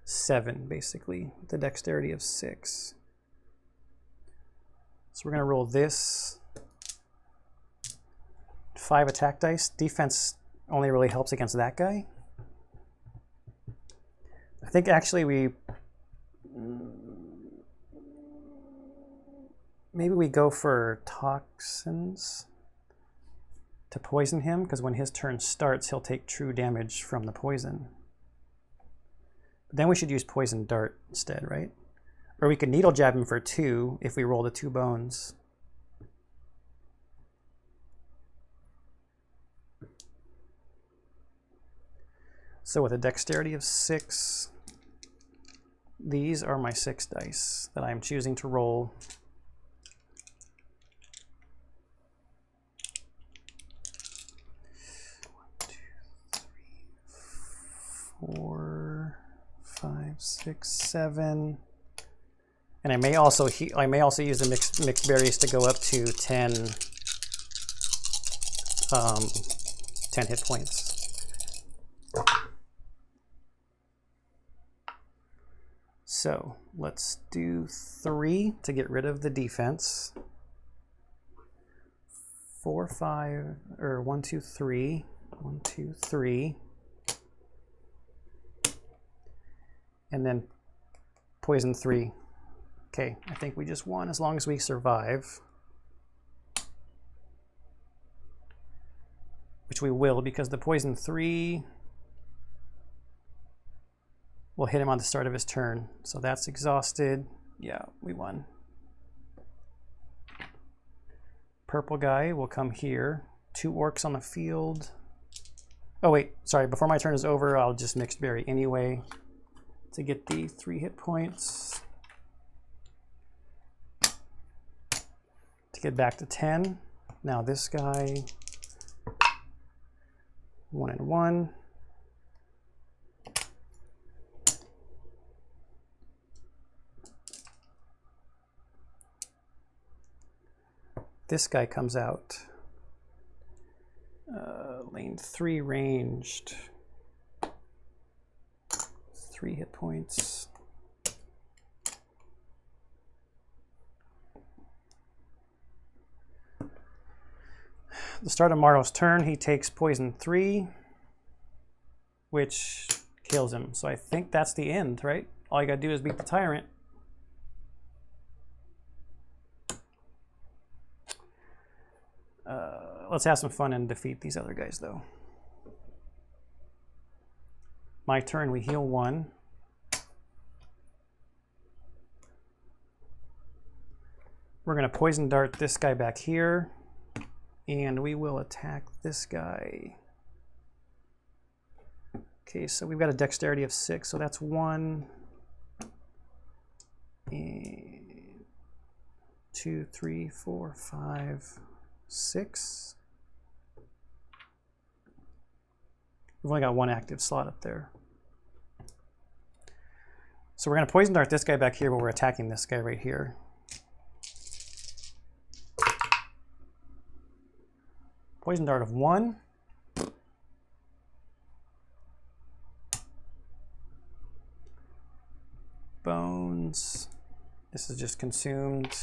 7, basically, with a dexterity of 6. So we're going to roll this. 5 attack dice. Defense only really helps against that guy. I think actually maybe we go for toxins to poison him, because when his turn starts, he'll take true damage from the poison. But then we should use poison dart instead, right? Or we could needle jab him for 2 if we roll the 2 bones. So with a dexterity of 6, these are my 6 dice that I'm choosing to roll. 4, 5, 6, 7, and I may also use the mixed berries to go up to 10 hit points. So let's do 3 to get rid of the defense. 4, 5, or 1, 2, 3, 1, 2, 3. And then poison 3. Okay, I think we just won as long as we survive. Which we will, because the poison 3 will hit him on the start of his turn. So that's exhausted. Yeah, we won. Purple guy will come here. 2 orcs on the field. Oh wait, sorry, before my turn is over, I'll just mixed berry anyway to get the 3 hit points. To get back to 10. Now this guy, 1 and 1. This guy comes out. Lane 3 ranged. 3 hit points. The start of Morrow's turn, he takes poison 3, which kills him. So I think that's the end, right? All you gotta do is beat the tyrant. Let's have some fun and defeat these other guys, though. My turn, we heal 1. We're going to poison dart this guy back here, and we will attack this guy. Okay, so we've got a dexterity of 6, so that's 1, and 2, 3, 4, 5, 6. We've only got 1 active slot up there. So we're going to poison dart this guy back here, but we're attacking this guy right here. Poison dart of 1. This is just consumed.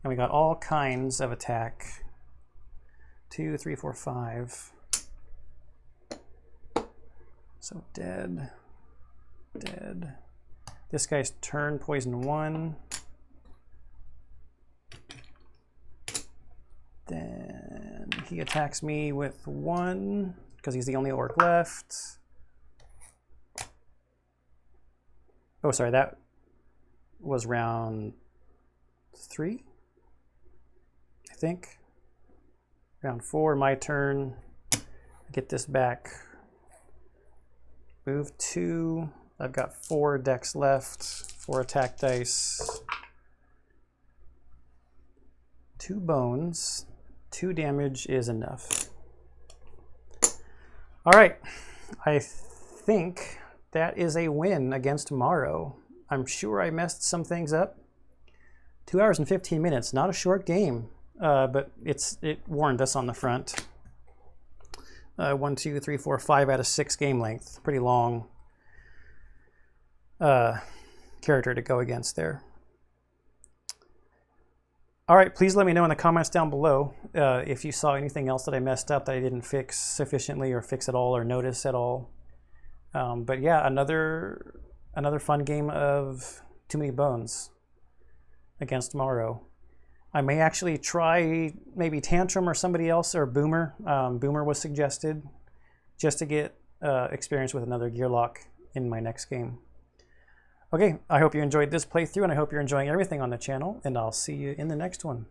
And we got all kinds of attack. 2, 3, 4, 5. So dead. Dead. This guy's turn, poison 1. Then he attacks me with 1 because he's the only orc left. Oh, sorry, that was round 3, I think. Round 4, my turn. Get this back. Move 2. I've got 4 decks left, 4 attack dice. 2 bones. 2 damage is enough. All right, I think that is a win against Morrow. I'm sure I messed some things up. 2 hours and 15 minutes, not a short game, but it warned us on the front. 1, 2, 3, 4, 5 out of 6 game length. Pretty long character to go against there. All right, please let me know in the comments down below if you saw anything else that I messed up that I didn't fix sufficiently or fix at all or notice at all. But yeah, another fun game of Too Many Bones against Morrow. I may actually try maybe Tantrum or somebody else, or Boomer. Boomer was suggested just to get experience with another Gearlock in my next game. Okay, I hope you enjoyed this playthrough, and I hope you're enjoying everything on the channel, and I'll see you in the next one.